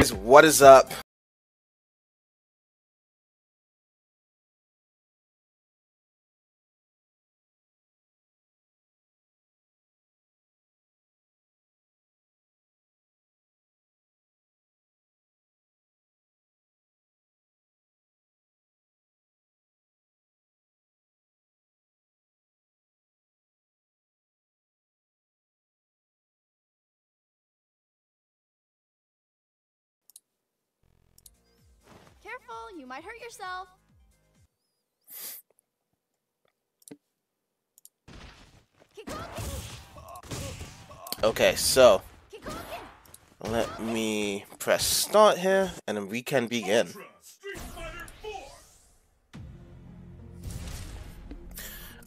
guys, what is up? Careful, you might hurt yourself. Okay, so let me press start here and then we can begin.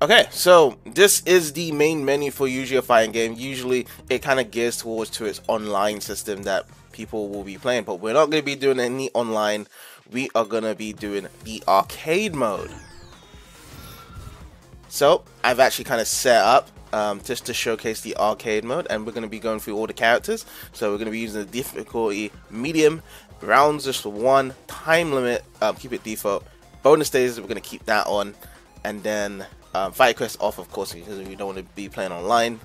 Okay, so this is the main menu for usually a fighting game. Usually it kind of gears towards to its online system that people will be playing, but we're not going to be doing any online. We are going to be doing the arcade mode. So I've actually kind of set up just to showcase the arcade mode, and we're going to be going through all the characters. So we're going to be using the difficulty medium, rounds just for one, time limit, keep it default, bonus stages we're going to keep that on, and then fight quest off, of course, because we don't want to be playing online.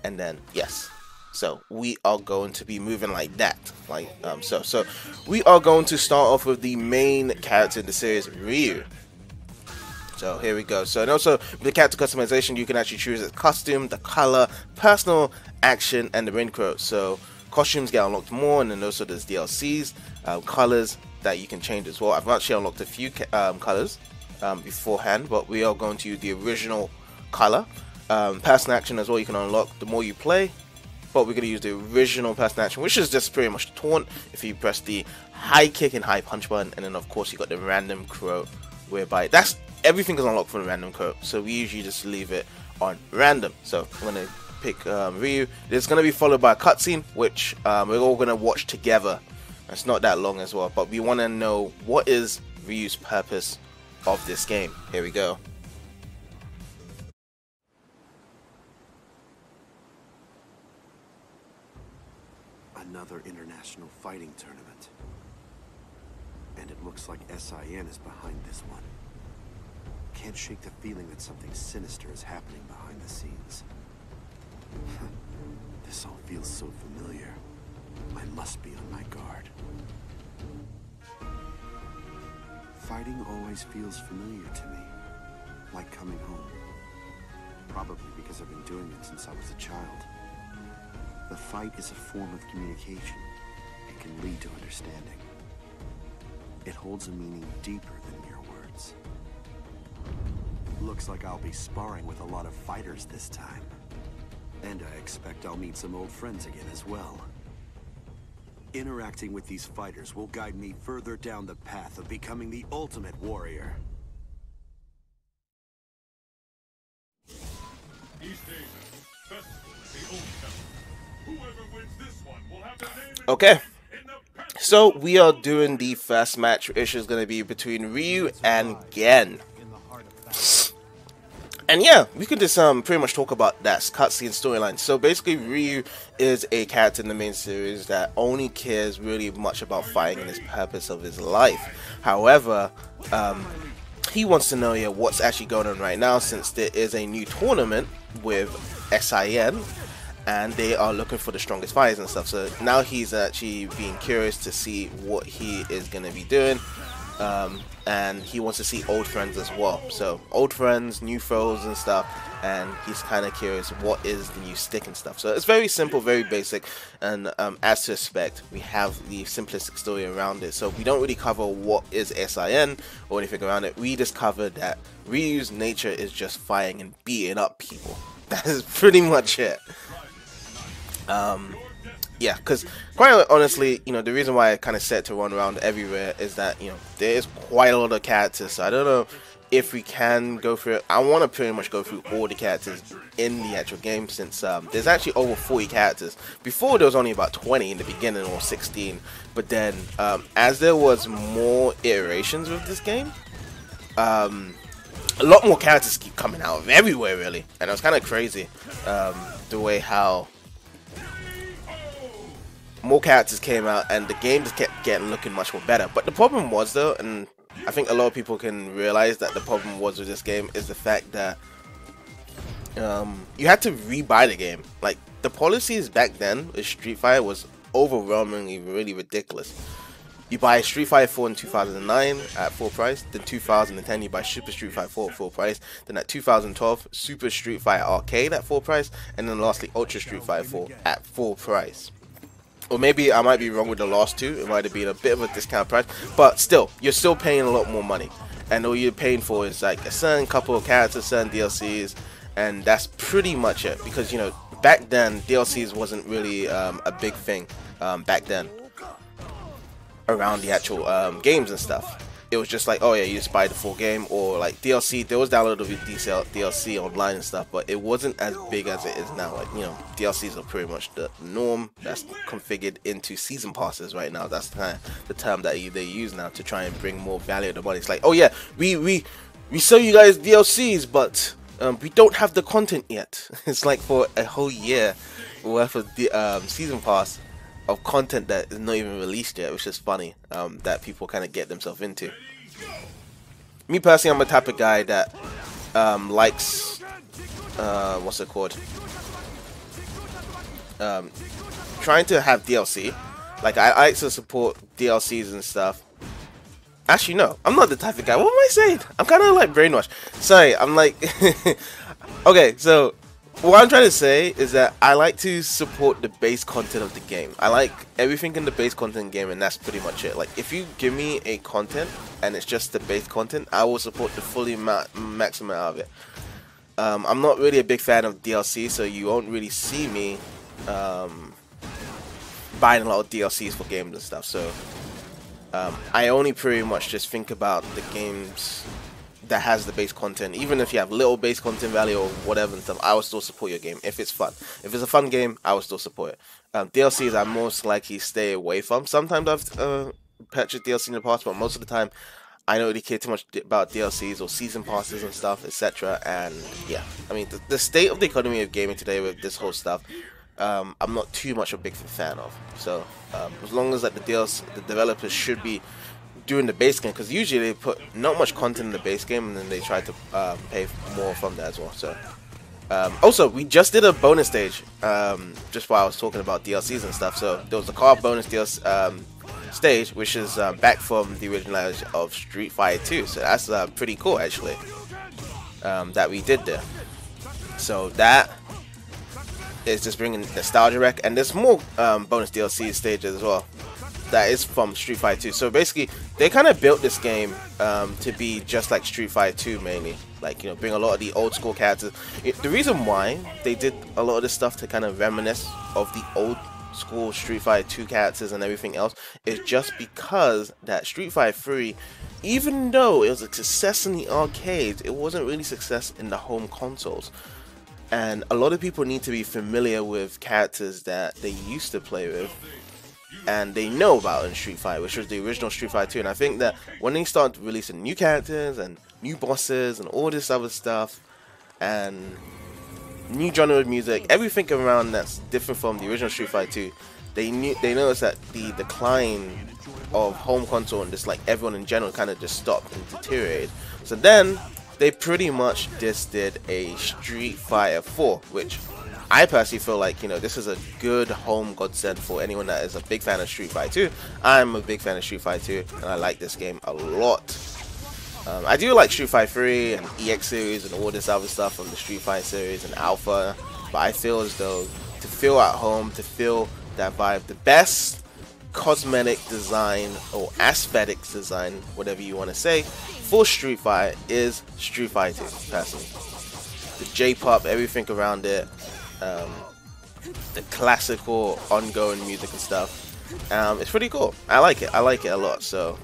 And then yes, so we are going to be moving like that, like so we are going to start off with the main character in the series, Ryu. So here we go. So and also with the character customization, you can actually choose the costume, the color, personal, action, and the rain quote. So costumes get unlocked more, and then also there's DLCs, colors that you can change as well. I've actually unlocked a few colors beforehand, but we are going to use the original color. Personal action as well, you can unlock the more you play, but we're going to use the original personal action, which is just pretty much taunt. If you press the high kick and high punch button, and then of course you got the random quote, whereby that's everything is unlocked for the random quote, so we usually just leave it on random. So I'm going to pick Ryu. There's going to be followed by a cutscene, which we're all going to watch together. It's not that long as well, but we want to know what is Ryu's purpose of this game. Here we go. Another international fighting tournament. And it looks like SIN is behind this one. Can't shake the feeling that something sinister is happening behind the scenes. This all feels so familiar. I must be on my guard. Fighting always feels familiar to me. Like coming home. Probably because I've been doing it since I was a child. The fight is a form of communication. It can lead to understanding. It holds a meaning deeper than mere words. Looks like I'll be sparring with a lot of fighters this time. And I expect I'll meet some old friends again as well. Interacting with these fighters will guide me further down the path of becoming the ultimate warrior. East Asia Festival of the Old Town. Whoever wins this one will have their name Okay, in the so we are doing the first match, which is going to be between Ryu and Gen. And yeah, we could just pretty much talk about that cutscene storyline. So basically, Ryu is a character in the main series that only cares really much about fighting and his purpose of his life. However, he wants to know what's actually going on right now, since there is a new tournament with SIN, and they are looking for the strongest fighters and stuff. So now he's actually being curious to see what he is going to be doing. And he wants to see old friends as well. So old friends, new foes and stuff, and he's kind of curious what is the new stick and stuff. So it's very simple, very basic, and as to expect, we have the simplistic story around it. So we don't really cover what is SIN or anything around it. We just cover that Ryu's nature is just fighting and beating up people. That is pretty much it. Yeah, because quite honestly, the reason why I kind of set to run around everywhere is that, there is quite a lot of characters. So I don't know if we can go through it. I want to pretty much go through all the characters in the actual game, since there's actually over 40 characters. Before, there was only about 20 in the beginning, or 16. But then, as there was more iterations with this game, a lot more characters keep coming out of everywhere, really. And it was kind of crazy, the way how more characters came out, and the game just kept looking much more better. But the problem was though, and I think a lot of people can realize that the problem was with this game is the fact that you had to rebuy the game. Like, the policies back then with Street Fighter was overwhelmingly really ridiculous. You buy Street Fighter 4 in 2009 at full price, then 2010 you buy Super Street Fighter 4 at full price, then at 2012 Super Street Fighter Arcade at full price, and then lastly Ultra Street Fighter 4 at full price. Or maybe I might be wrong with the last two, it might have been a bit of a discount price, but still, you're still paying a lot more money. And all you're paying for is like a certain couple of characters, certain DLCs, and that's pretty much it. Because, you know, back then, DLCs wasn't really a big thing back then around the actual games and stuff. It was just like, oh yeah, you just buy the full game, or like DLC. There was downloadable DLC online and stuff, but it wasn't as big as it is now. Like, you know, DLCs are pretty much the norm. That's configured into season passes right now. That's kind of the term that they use now to try and bring more value to money. It's like, oh yeah, we sell you guys DLCs, but we don't have the content yet. It's like for a whole year worth of the season pass of content that is not even released yet, which is funny that people kind of get themselves into. Me personally, I'm the type of guy that likes what's it called? Trying to have DLC. Like, I like to support DLCs and stuff. Actually, no, I'm not the type of guy. What am I saying? I'm kind of like brainwashed. Sorry, I'm like okay, so what I'm trying to say is that I like to support the base content of the game. I like everything in the base content game, and that's pretty much it. Like, if you give me a content and it's just the base content, I will support the fully maximum out of it. I'm not really a big fan of DLC, so you won't really see me buying a lot of DLCs for games and stuff. So I only pretty much just think about the games that has the base content. Even if you have little base content value or whatever and stuff, I will still support your game if it's fun. If it's a fun game, I will still support it. DLCs I most likely stay away from. Sometimes I've purchased DLC in the past, but most of the time I don't really care too much about DLCs or season passes and stuff, etc. And yeah, I mean, the state of the economy of gaming today with this whole stuff, I'm not too much of a big fan of. So as long as like the developers should be doing the base game, because usually they put not much content in the base game and then they try to pay more from that as well. So also, we just did a bonus stage just while I was talking about DLCs and stuff. So there was a car bonus DLC stage, which is back from the original of Street Fighter 2. So that's pretty cool actually, that we did there. So that is just bringing nostalgia back, and there's more bonus DLC stages as well that is from Street Fighter 2. So basically, they kind of built this game to be just like Street Fighter 2 mainly. Like, you know, bring a lot of the old school characters. The reason why they did a lot of this stuff to kind of reminisce of the old school Street Fighter 2 characters and everything else is just because that Street Fighter 3, even though it was a success in the arcades, it wasn't really success in the home consoles. And a lot of people need to be familiar with characters that they used to play with and they know about in Street Fighter, which was the original Street Fighter 2. And I think that when they start releasing new characters and new bosses and all this other stuff and new genre of music, everything around that's different from the original Street Fighter 2, they noticed that the decline of home console and just like everyone in general kind of just stopped and deteriorated. So then they pretty much just did a Street Fighter 4, which I personally feel like, you know, this is a good home godsend for anyone that is a big fan of Street Fighter 2. I'm a big fan of Street Fighter 2, and I like this game a lot. I do like Street Fighter 3 and EX series and all this other stuff from the Street Fighter series and Alpha, but I feel as though to feel at home, to feel that vibe, the best cosmetic design or aesthetics design, whatever you want to say, for Street Fighter is Street Fighter 2, personally. The J-pop, everything around it, the classical ongoing music and stuff, it's pretty cool. I like it a lot. So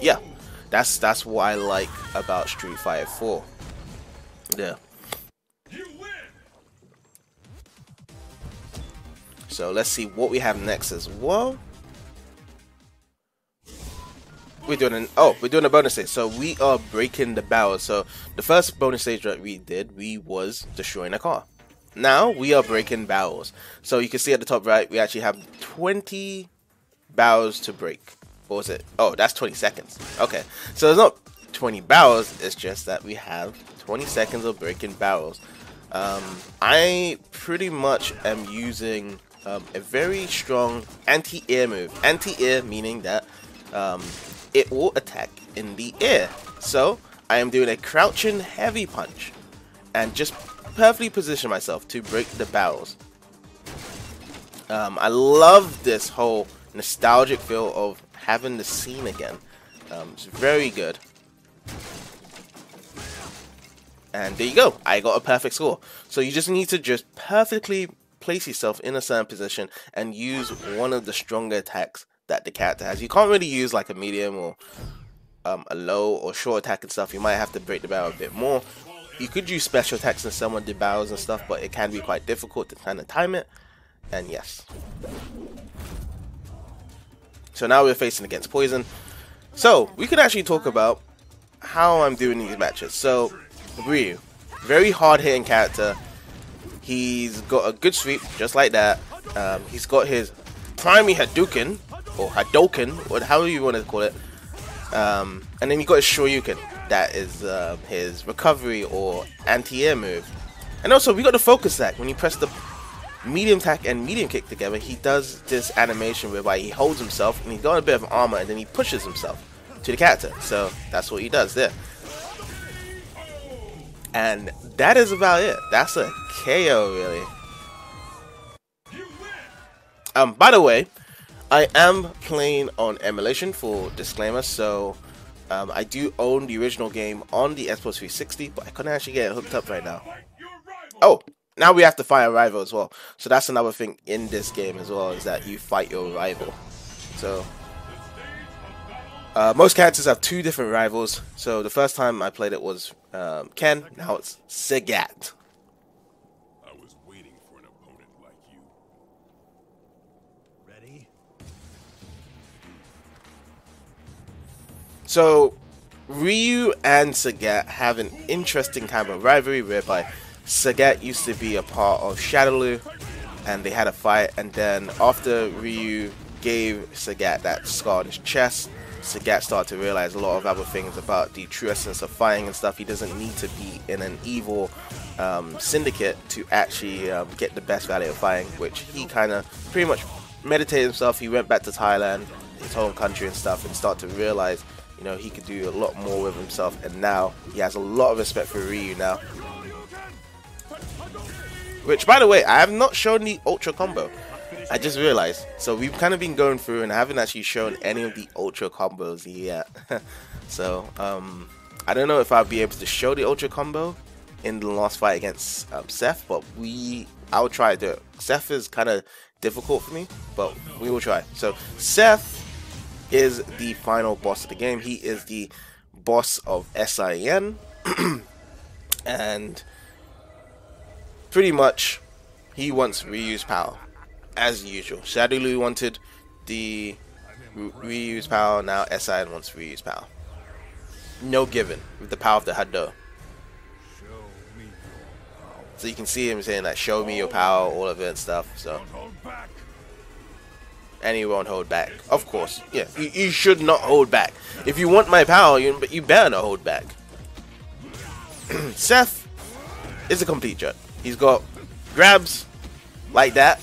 yeah, that's what I like about Street Fighter 4. Yeah. So let's see what we have next as well. We're doing a bonus stage. So we are breaking the barrel. So the first bonus stage that we did, we was destroying a car. now we are breaking barrels. So you can see at the top right, we actually have 20 barrels to break. What was it? Oh, that's 20 seconds. Okay, so it's not 20 barrels, it's just that we have 20 seconds of breaking barrels. I pretty much am using a very strong anti-air move. Anti-air meaning that it will attack in the air. So I am doing a crouching heavy punch and just perfectly position myself to break the barrels. I love this whole nostalgic feel of having the scene again. It's very good. And there you go, I got a perfect score. So you just need to just perfectly place yourself in a certain position and use one of the stronger attacks that the character has. You can't really use like a medium or a low or short attack and stuff. You might have to break the barrel a bit more. You could use special attacks and someone did barrels and stuff, but it can be quite difficult to kind of time it. And yes. So now we're facing against Poison. So we could actually talk about how I'm doing these matches. So Ryu, very hard hitting character. He's got a good sweep, just like that. He's got his primary Hadouken, or Hadoken, or however you want to call it. And then he got his Shoryuken, that is his recovery or anti-air move. And also we got the focus attack. When you press the medium attack and medium kick together, he does this animation whereby he holds himself and he's got a bit of armor and then he pushes himself to the character. So that's what he does there. And that is about it. That's a KO, really. By the way, I am playing on emulation, for disclaimer. So I do own the original game on the Xbox 360, but I couldn't actually get it hooked up right now. Oh, now we have to fight a rival as well. So that's another thing in this game as well, is that you fight your rival. So most characters have 2 different rivals. So the first time I played it was Ken. Now it's Sagat. I was waiting for an opponent like you. Ready? So Ryu and Sagat have an interesting kind of rivalry whereby Sagat used to be a part of Shadaloo and they had a fight, and then after Ryu gave Sagat that scar on his chest, Sagat started to realize a lot of other things about the true essence of fighting and stuff. He doesn't need to be in an evil syndicate to actually get the best value of fighting, which he kind of pretty much meditated himself. He went back to Thailand, his home country and stuff, and started to realize, you know, he could do a lot more with himself, and now he has a lot of respect for Ryu now. Which, by the way, I have not shown the Ultra combo. I just realized. So we've kind of been going through and I haven't actually shown any of the Ultra combos yet. So I don't know if I'll be able to show the Ultra combo in the last fight against Seth, but I'll try to do it. Seth is kind of difficult for me, but we will try. So Seth is the final boss of the game. He is the boss of SIN. And pretty much he wants Ryu's power, as usual. Shadaloo wanted the Ryu's power, now SIN wants Ryu's power. No given with the power of the Hado. So you can see him saying that, show me your power, all of it and stuff. So, and he won't hold back. Of course, yeah, you should not hold back. If you want my power, you better not hold back. Seth is a complete jerk. He's got grabs like that.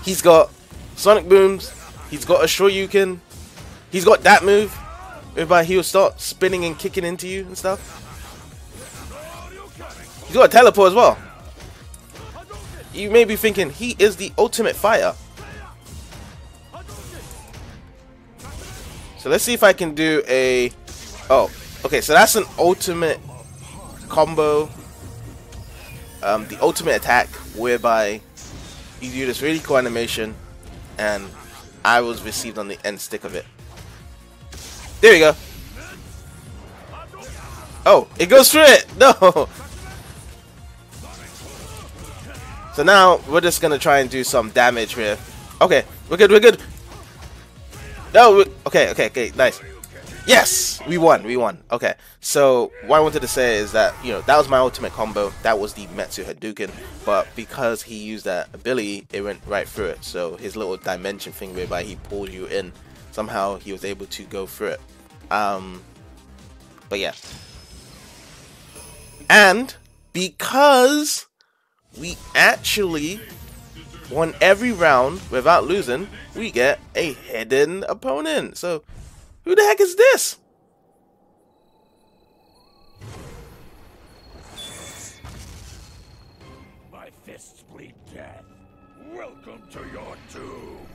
He's got sonic booms. He's got a Shoryuken. He's got that move whereby he'll start spinning and kicking into you and stuff. He's got a teleport as well. You may be thinking he is the ultimate fighter. So let's see if I can do a... Oh, okay, so that's an ultimate combo. The ultimate attack whereby you do this really cool animation, and I was received on the end stick of it. There we go. Oh, it goes through it. No. So now we're just gonna try and do some damage here. Okay, we're good. We're good. No. Okay. Nice. Yes, we won. We won. Okay, so what I wanted to say is that, you know, that was my ultimate combo. That was the Metsu Hadouken, but because he used that ability, it went right through it. So his little dimension thing whereby he pulled you in, somehow he was able to go through it. But yeah, and because we actually won every round without losing, we get a hidden opponent. So who the heck is this? My fists bleed death. Welcome to your tomb.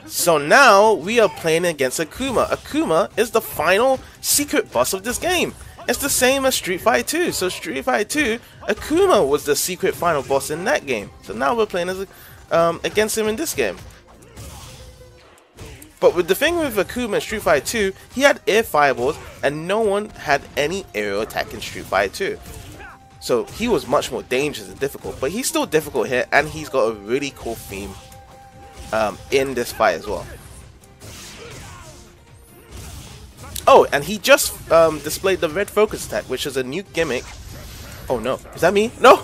So now we are playing against Akuma. Akuma is the final secret boss of this game. It's the same as Street Fighter 2. So Street Fighter 2, Akuma was the secret final boss in that game. So now we're playing as against him in this game. But with the thing with Akuma in Street Fighter 2, he had air fireballs and no one had any aerial attack in Street Fighter 2. So he was much more dangerous and difficult, but he's still difficult here, and he's got a really cool theme in this fight as well. Oh, and he just displayed the red focus attack, which is a new gimmick. Oh no, is that me? No!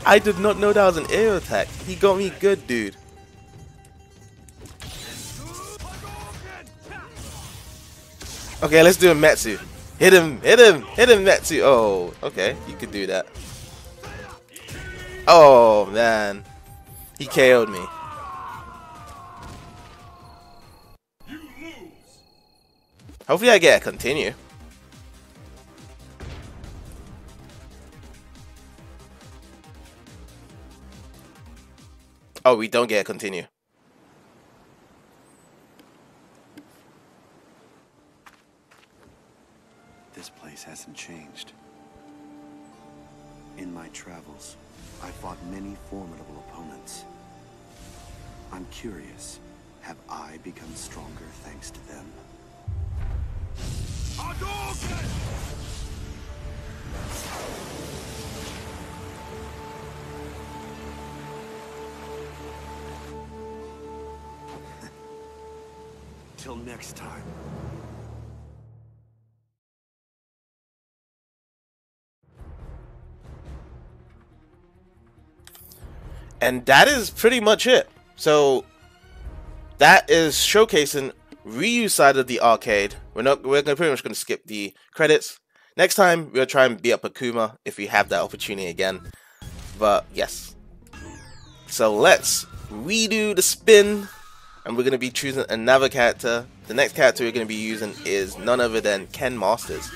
I did not know that was an aerial attack. He got me good, dude. Okay, let's do a Metsu. Hit him, hit him, hit him, Metsu. Oh, okay, you could do that. Oh, man. He KO'd me. Hopefully I get a continue. Oh, we don't get a continue. This place hasn't changed. In my travels, I fought many formidable opponents. I'm curious, have I become stronger thanks to them? Till next time. And that is pretty much it. So that is showcasing Ryu's side of the arcade. We're pretty much gonna skip the credits. Next time we'll try and beat up Akuma if we have that opportunity again. But yes. So let's redo the spin, and we're gonna be choosing another character. The next character we're gonna be using is none other than Ken Masters,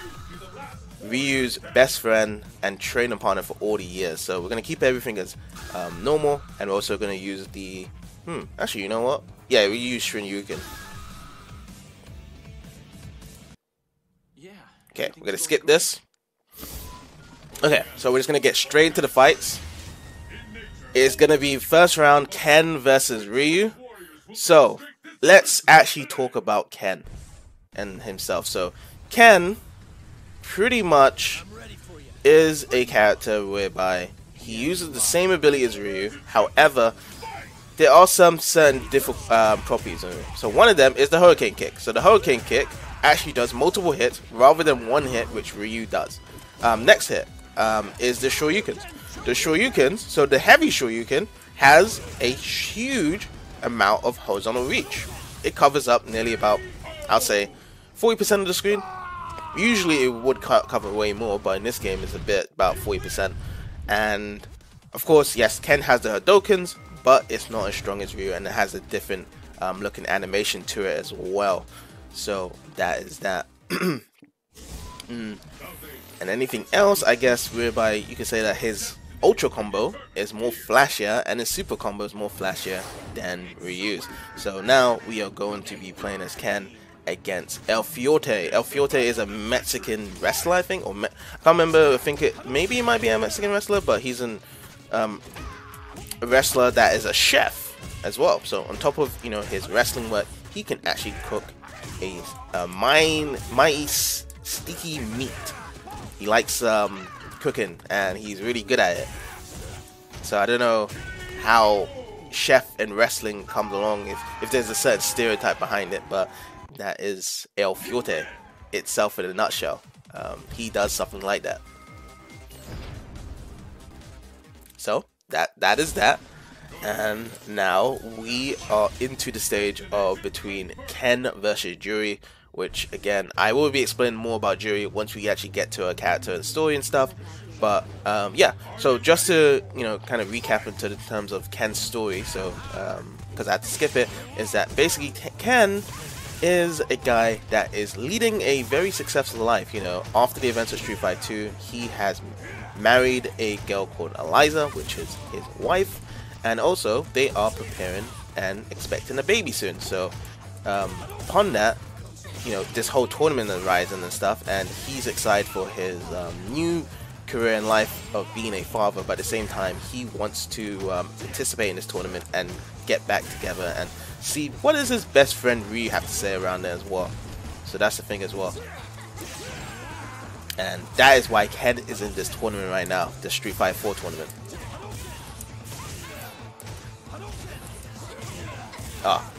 Ryu's best friend and training partner for all the years. So we're gonna keep everything as normal, and we're also gonna use the actually, you know what? Yeah, we use Shoryuken. Okay, we're gonna skip this. Okay, so we're just gonna get straight into the fights. It's gonna be first round Ken versus Ryu. So let's actually talk about Ken and himself. So Ken pretty much is a character whereby he uses the same ability as Ryu. However, there are some certain different properties in it. So one of them is the Hurricane Kick. So the Hurricane Kick actually does multiple hits rather than one hit, which Ryu does. Next hit is the Shoryukens. The Shoryukens, so the heavy Shoryuken has a huge amount of horizontal reach. It covers up nearly about, I'll say, 40% of the screen. Usually it would cover way more, but in this game it's about 40%. And of course, yes, Ken has the Hadokens, but it's not as strong as Ryu, and it has a different looking animation to it as well. So that is that. And anything else, I guess, whereby you can say that his Ultra combo is more flashier and his Super combo is more flashier than Ryu's. So now we are going to be playing as Ken against El Fiote. El Fiote is a Mexican wrestler, I think, or I can't remember. I think maybe he might be a Mexican wrestler, but he's a wrestler that is a chef as well. So on top of, you know, his wrestling work, he can actually cook a mighty sticky meat. He likes cooking, and he's really good at it. So I don't know how chef in wrestling comes along, if there's a certain stereotype behind it, but that is El Fuerte itself in a nutshell. He does something like that. So that is that. And now we are into the stage of between Ken versus Juri, which again, I will be explaining more about Juri once we actually get to a character and story and stuff. But yeah, so just to kind of recap into the terms of Ken's story, so because I had to skip it, is that basically Ken is a guy that is leading a very successful life. After the events of Street Fighter 2, he has married a girl called Eliza, which is his wife, and also they are preparing and expecting a baby soon. So upon that, this whole tournament is rising and stuff, and he's excited for his new career in life of being a father, but at the same time he wants to participate in this tournament and get back together and see what does his best friend Ryu have to say around there as well. So that's the thing as well, and that is why Ken is in this tournament right now, the Street Fighter 4 tournament. Oh,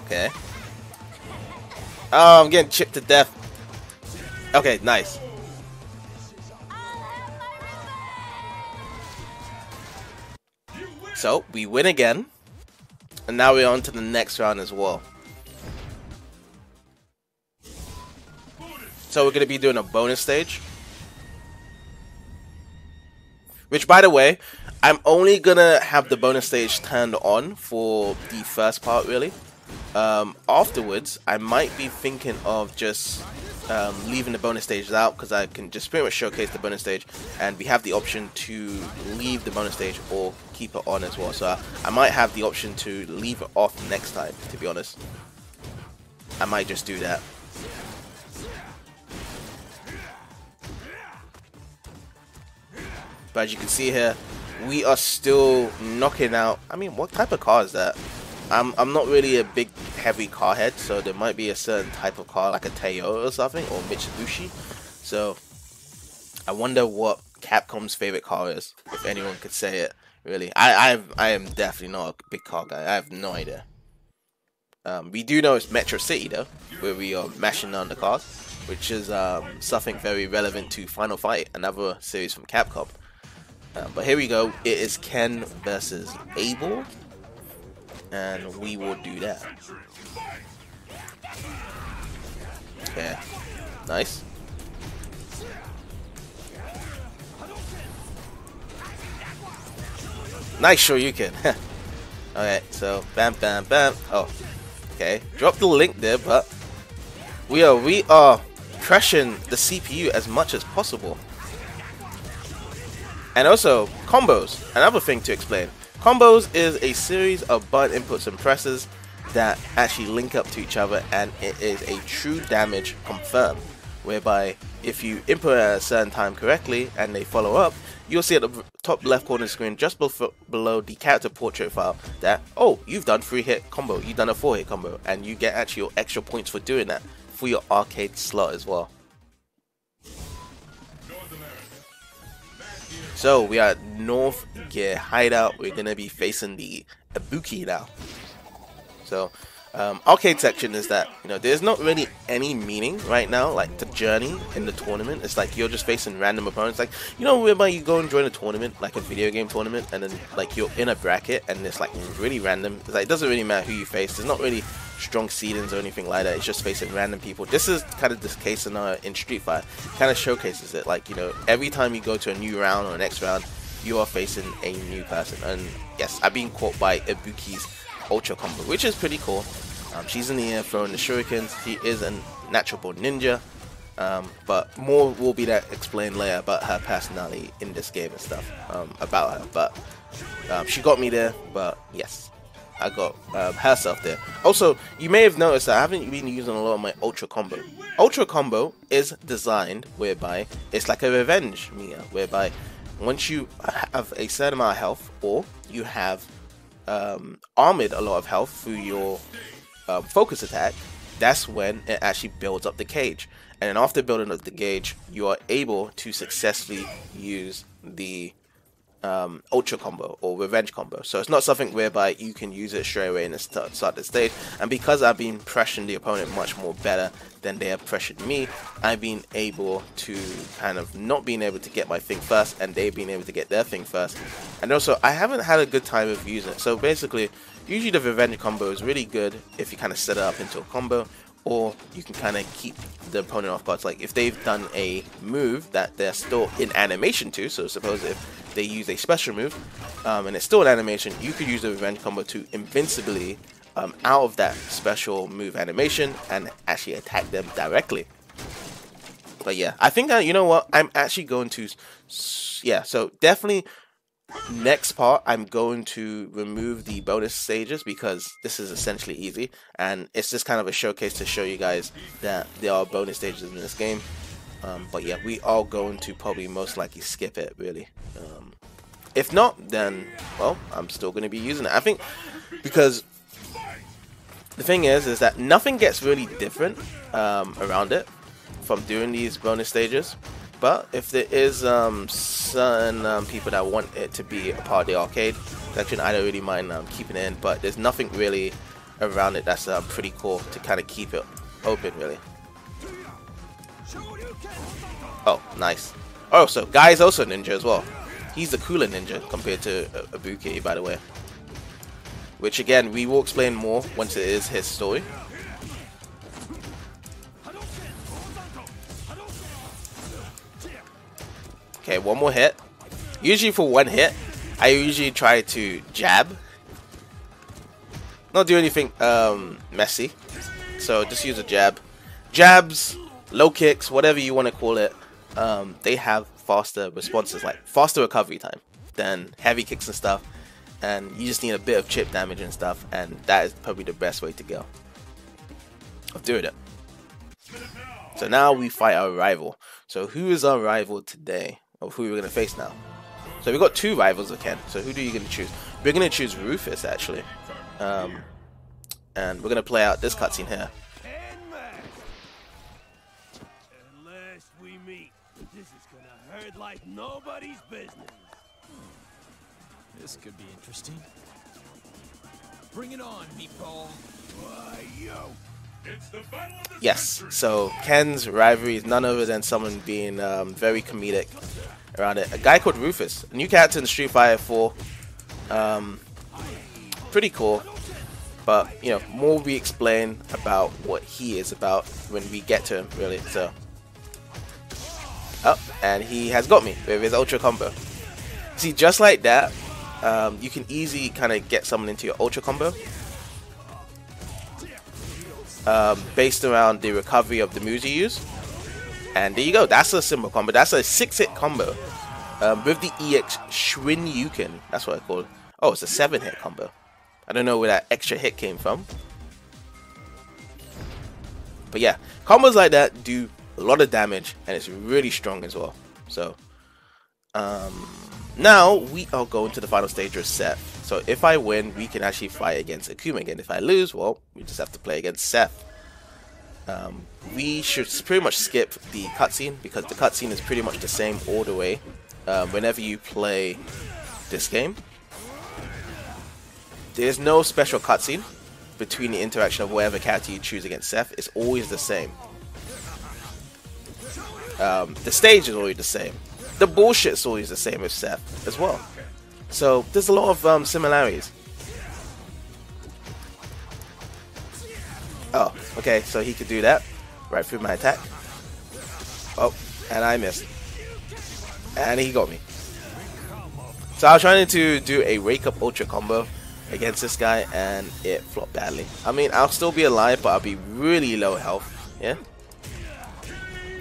okay. Oh, I'm getting chipped to death. Okay, nice. So we win again, and now we're on to the next round as well. So we're gonna be doing a bonus stage, which, by the way, I'm only gonna have the bonus stage turned on for the first part, really. Afterwards, I might be thinking of just leaving the bonus stages out, because I can just pretty much showcase the bonus stage, and we have the option to leave the bonus stage or keep it on as well. So I might have the option to leave it off next time, to be honest. I might just do that. But as you can see here, we are still knocking out. I mean, what type of car is that? I'm not really a big heavy car head, so there might be a certain type of car like a Toyota or something, or Mitsubishi. So I wonder what Capcom's favorite car is, if anyone could say it. Really, I am definitely not a big car guy. I have no idea. We do know it's Metro City though, where we are mashing on the cars, which is something very relevant to Final Fight, another series from Capcom. But here we go. It is Ken versus Abel, and we will do that. Okay, nice. Nice Shoryuken. Alright, so bam, bam, bam. Oh, okay. Drop the link there, but we are crushing the CPU as much as possible. And also, combos, another thing to explain. Combos is a series of button inputs and presses that actually link up to each other, and it is a true damage confirm, whereby if you input at a certain time correctly and they follow up, you'll see at the top left corner of the screen, just below the character portrait file, that, oh, you've done 3-hit combo, you've done a 4-hit combo, and you get actually your extra points for doing that for your arcade slot as well. So we are at North Gear Hideout. We're gonna be facing the Ibuki now. So arcade section is that, there's not really any meaning right now, like the journey in the tournament. It's like you're just facing random opponents, like, whereby you go and join a tournament, like a video game tournament, and then like you're in a bracket and it's like really random. It's like, it doesn't really matter who you face. There's not really strong seedings or anything like that. It's just facing random people. This is kind of this case in Street Fighter. Kind of showcases it, like, every time you go to a new round or next round, you are facing a new person. And yes, I've been caught by Ibuki's Ultra combo, which is pretty cool. She's in the air throwing the shurikens. She is a natural born ninja, but more will be that explained later about her personality in this game and stuff, about her. But she got me there, but yes, I got herself there. Also, you may have noticed that I haven't been using a lot of my Ultra combo. Ultra combo is designed whereby it's like a revenge Mia, whereby once you have a certain amount of health, or you have armored a lot of health through your focus attack, that's when it actually builds up the gauge. And then after building up the gauge, you are able to successfully use the ultra combo or revenge combo. So it's not something whereby you can use it straight away in the start the stage. And because I've been pressuring the opponent much more better than they have pressured me, I've been able to kind of not being able to get my thing first, and they've been able to get their thing first. And also, I haven't had a good time of using it. So basically, usually the revenge combo is really good if you kind of set it up into a combo, or you can kind of keep the opponent off guard. Like if they've done a move that they're still in animation to, so suppose if they use a special move and it's still an animation, you could use the revenge combo to invincibly out of that special move animation and actually attack them directly. But yeah, I think you know what, I'm actually going to, yeah, so definitely next part I'm going to remove the bonus stages because this is essentially easy, and it's just kind of a showcase to show you guys that there are bonus stages in this game. But yeah, we are going to probably most likely skip it, really. If not, then, well, I'm still going to be using it. I think because the thing is that nothing gets really different around it from doing these bonus stages. But if there is certain people that want it to be a part of the arcade section, I don't really mind keeping it in. But there's nothing really around it that's pretty cool to kind of keep it open, really. Oh, nice. Oh, so Guy's also ninja as well. He's the cooler ninja compared to Ibuki, by the way. Which again, we will explain more once it is his story. Okay, one more hit. Usually for one hit, I usually try to jab. Not do anything messy. So just use a jab. Jabs, low kicks, whatever you want to call it, they have faster responses, like faster recovery time than heavy kicks and stuff. And you just need a bit of chip damage and stuff, and that is probably the best way to go of doing it. So now we fight our rival. So who is our rival today? Or who we're going to face now? So we've got two rivals again. So who are you going to choose? We're going to choose Rufus, actually. And we're going to play out this cutscene here. Unless we meet, this is going to hurt like nobody's business. This could be interesting. Bring it on, meatball. Why, yo. It's the battle of the Yes, century. so Ken's rivalry is none other than someone being very comedic around it. A guy called Rufus, a new character in Street Fighter 4. Pretty cool, but you know, more we explain about what he is about when we get to him, really. So, oh, and he has got me with his ultra combo. See, just like that, you can easily kind of get someone into your ultra combo. Based around the recovery of the moves you use. And there you go, that's a simple combo. That's a 6-hit combo with the EX Shuriken. That's what I call it. Oh, it's a 7-hit combo. I don't know where that extra hit came from. But yeah, combos like that do a lot of damage, and it's really strong as well. So now we are going to the final stage with Seth. So if I win, we can actually fight against Akuma again. If I lose, well, we just have to play against Seth. We should pretty much skip the cutscene because the cutscene is pretty much the same all the way whenever you play this game. There's no special cutscene between the interaction of whatever character you choose against Seth. It's always the same. The stage is always the same. The bullshit is always the same with Seth as well. So there's a lot of similarities. Oh, okay, so he could do that right through my attack. Oh, and I missed. And he got me. So I was trying to do a Wake Up Ultra combo against this guy, and it flopped badly. I mean, I'll still be alive, but I'll be really low health. Yeah?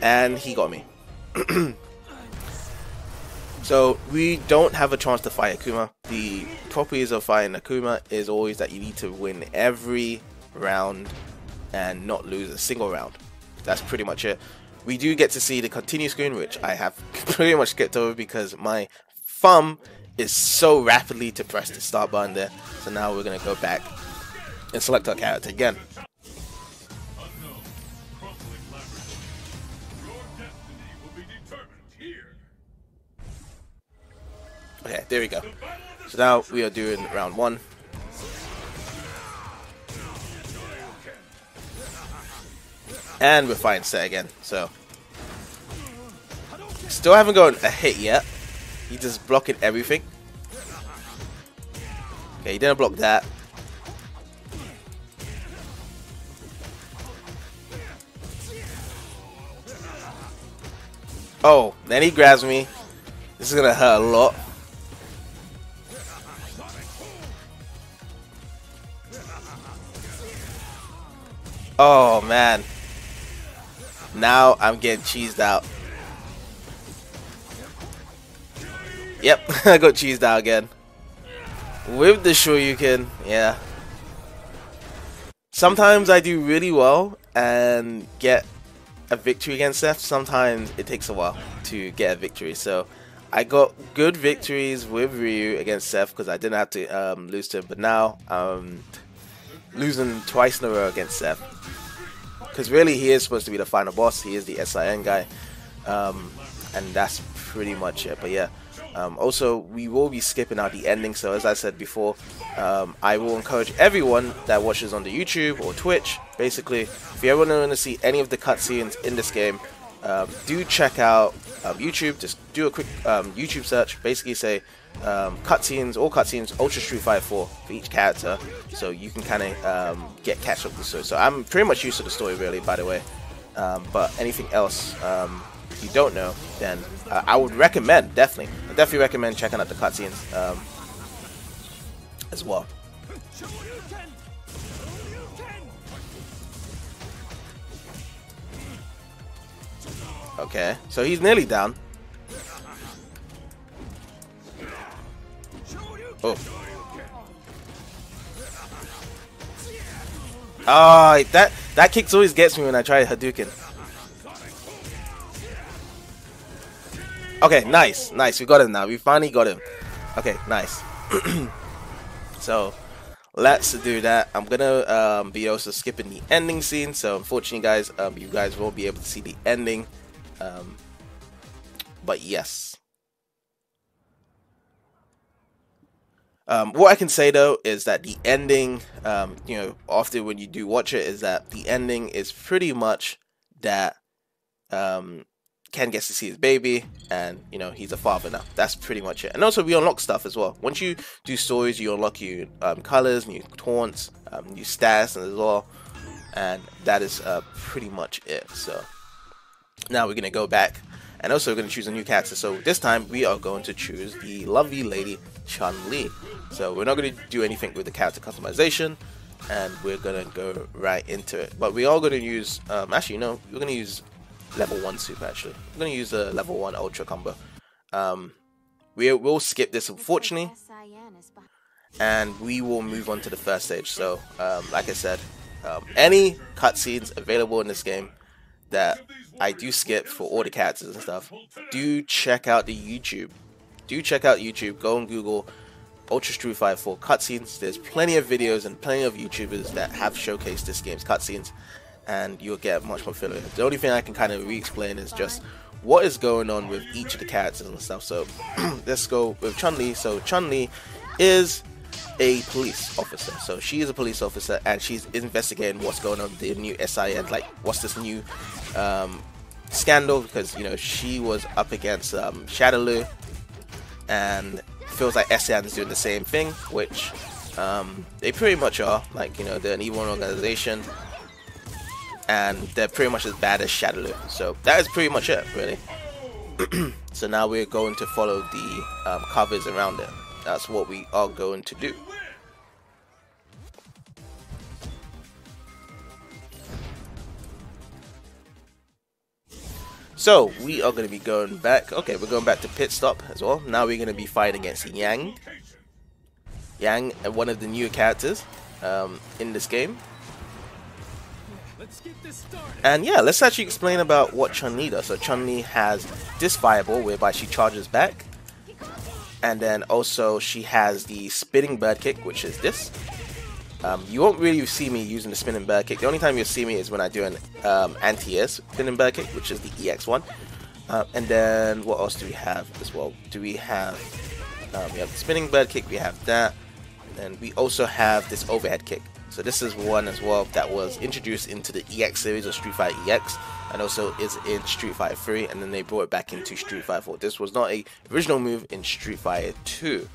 And he got me. So we don't have a chance to fight Akuma. The properties of fighting Akuma is always that you need to win every round and not lose a single round. That's pretty much it. We do get to see the continue screen, which I have pretty much skipped over because my thumb is so rapidly to press the start button there. So now we're going to go back and select our character again. Unknown, crumbling laboratory. Your destiny will be determined here. Okay, there we go. So now we are doing round 1. And we're fighting Set again. So still haven't gotten a hit yet. He's just blocking everything. Okay, he didn't block that. Oh, then he grabs me. This is gonna hurt a lot. Oh man. Now I'm getting cheesed out. Yep, I got cheesed out again. With the Shoryuken, yeah. Sometimes I do really well and get a victory against Seth. Sometimes it takes a while to get a victory. So I got good victories with Ryu against Seth because I didn't have to lose to him. But now I'm losing twice in a row against Seth. Because really he is supposed to be the final boss. He is the SIN guy. And that's pretty much it. But yeah. Also, we will be skipping out the ending, so as I said before, I will encourage everyone that watches on the YouTube or Twitch, basically, if you ever want to see any of the cutscenes in this game, do check out YouTube. Just do a quick YouTube search, basically say cutscenes, all cutscenes, Ultra Street Fighter 4 for each character, so you can kind of catch up with the story. So I'm pretty much used to the story, really, by the way, but anything else you don't know, then I would recommend, definitely recommend checking out the cutscenes as well. Okay, so he's nearly down. Oh. Oh, that kick always gets me when I try Hadouken. Okay, nice. We got him now. We finally got him. Okay, nice. So, let's do that. I'm gonna be also skipping the ending scene. So, unfortunately, guys, you guys won't be able to see the ending. But yes. What I can say though is that the ending, you know, often when you do watch it, is that the ending is pretty much that Ken gets to see his baby, and you know he's a father now. That's pretty much it. And also we unlock stuff as well. Once you do stories, you unlock new colors, new taunts, new stats as well, and that is pretty much it. So now we're gonna go back, and also we're gonna choose a new character. So this time we are going to choose the lovely lady Chun-Li. So we're not gonna do anything with the character customization, and we're gonna go right into it. But we are gonna use actually no, we're gonna use level 1 super. Actually, I'm gonna use the level 1 ultra combo. We'll skip this, unfortunately, and we will move on to the first stage. So like I said, any cutscenes available in this game that I do skip for all the characters and stuff, do check out the YouTube. Go on Google Ultra Street Fighter 4 cutscenes. There's plenty of videos and plenty of YouTubers that have showcased this game's cutscenes, and you'll get much more familiar. The only thing I can kind of re-explain is just what is going on with each of the characters and stuff. So let's go with Chun-Li. So Chun-Li is a police officer. So she is a police officer, and she's investigating what's going on with the new SIN. Like, what's this new scandal? Because, you know, she was up against Shadaloo, and feels like SIN is doing the same thing, which they pretty much are. Like, you know, they're an evil organization, and they're pretty much as bad as Shadaloo. So that is pretty much it, really. So now we're going to follow the covers around it. That's what we are going to do. So we are going to be going back. Okay, we're going back to pit stop as well. Now we're going to be fighting against Yang. Yang, one of the new characters in this game. And yeah, let's actually explain about what Chun-Li does. So Chun-Li has this fireball whereby she charges back, and then also she has the spinning bird kick, which is this. You won't really see me using the spinning bird kick. The only time you'll see me is when I do an anti-air spinning bird kick, which is the EX1. And then what else do we have as well? Do we have We have the spinning bird kick, we have that, and we also have this overhead kick. So this is one as well that was introduced into the EX series of Street Fighter EX, and also is in Street Fighter 3, and then they brought it back into Street Fighter 4. This was not a original move in Street Fighter 2.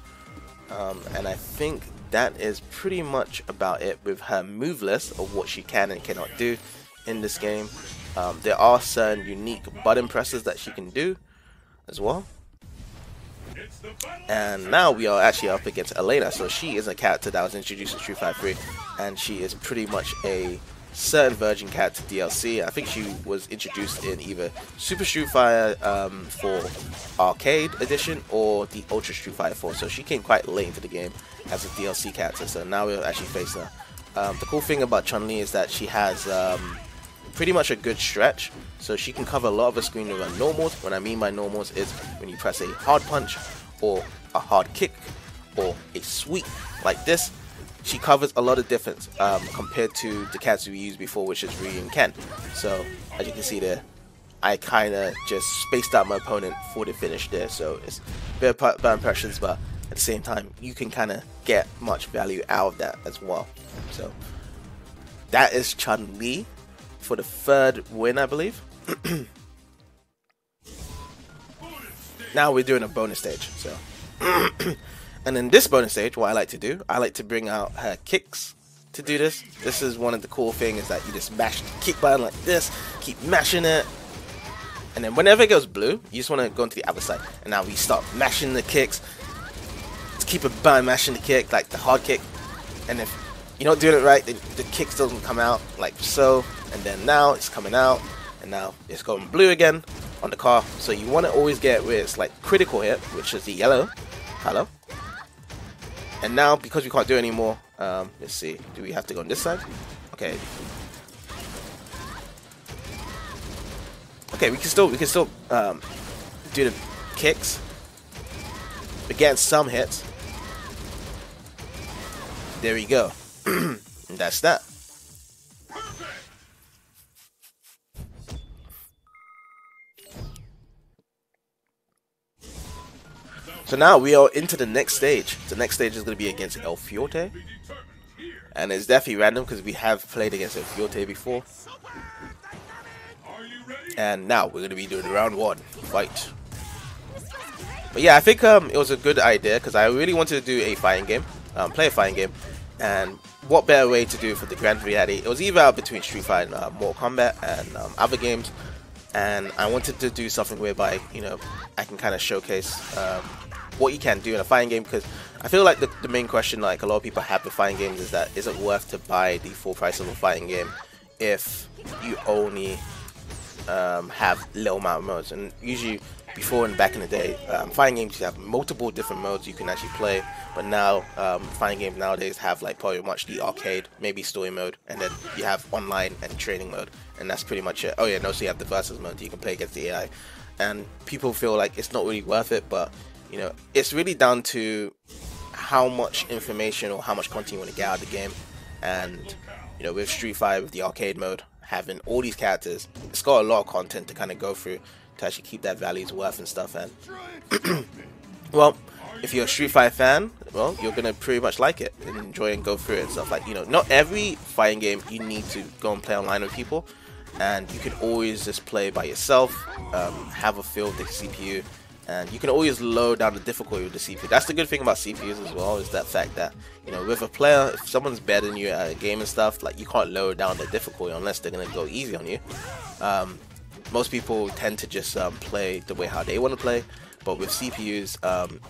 And I think that is pretty much about it with her move list of what she can and cannot do in this game. There are certain unique button presses that she can do as well. And now we are actually up against Elena. So she is a character that was introduced in Street Fighter 3, and she is pretty much a certain Virgin character DLC. I think she was introduced in either Super Street Fighter for Arcade Edition or the Ultra Street Fighter 4. So she came quite late into the game as a DLC character. So now we're actually facing her. The cool thing about Chun-Li is that she has pretty much a good stretch. So she can cover a lot of the screen with her normals. What I mean by normals is when you press a hard punch or a hard kick or a sweep like this, she covers a lot of difference compared to the characters we used before, which is Ryu and Ken. So as you can see there, I kind of just spaced out my opponent for the finish there. So it's a bit of bad impressions, but at the same time, you can kind of get much value out of that as well. So that is Chun-Li for the third win, I believe. Now we're doing a bonus stage. So and in this bonus stage, what I like to do, I like to bring out her kicks to do this. This is one of the cool things, is that you just mash the kick button like this, keep mashing it, and then whenever it goes blue, you just want to go into the other side. And now we start mashing the kicks. Let's keep it by mashing the kick, like the hard kick. And if you're not doing it right, the kick doesn't come out like so. And then now it's coming out, and now it's going blue again on the car. So you want to always get where it's like critical hit, which is the yellow. Hello. And now because we can't do it anymore, let's see. Do we have to go on this side? Okay. Okay, we can still do the kicks. We're getting some hits. There we go. And that's that. So now we are into the next stage. The next stage is going to be against El Fiote. And it's definitely random because we have played against El Fiote before. And now we're going to be doing round one fight. But yeah, I think it was a good idea because I really wanted to do a fighting game. Play a fighting game. And what better way to do it for the Grand Finale? It was either out between Street Fighter and Mortal Kombat and other games. And I wanted to do something whereby, you know, I can kind of showcase what you can do in a fighting game, because I feel like the main question like a lot of people have with fighting games is that is it worth to buy the full price of a fighting game if you only have little amount of modes. And usually before and back in the day, fighting games you have multiple different modes you can actually play, but now fighting games nowadays have like probably much the arcade, maybe story mode, and then you have online and training mode, and that's pretty much it. Oh yeah, and also you have the versus mode, you can play against the AI, and people feel like it's not really worth it, but you know, it's really down to how much information or how much content you want to get out of the game. And you know, with Street Fighter, with the arcade mode, having all these characters, it's got a lot of content to kind of go through to actually keep that value's worth and stuff. And well, if you're a Street Fighter fan, well, you're gonna pretty much like it and enjoy and go through it and stuff. Like, you know, not every fighting game you need to go and play online with people, and you can always just play by yourself, have a feel with the CPU. And you can always lower down the difficulty with the CPU. That's the good thing about CPUs as well, is that fact that, you know, with a player, if someone's better than you at a game and stuff, like, you can't lower down the difficulty unless they're going to go easy on you. Most people tend to just play the way how they want to play, but with CPUs,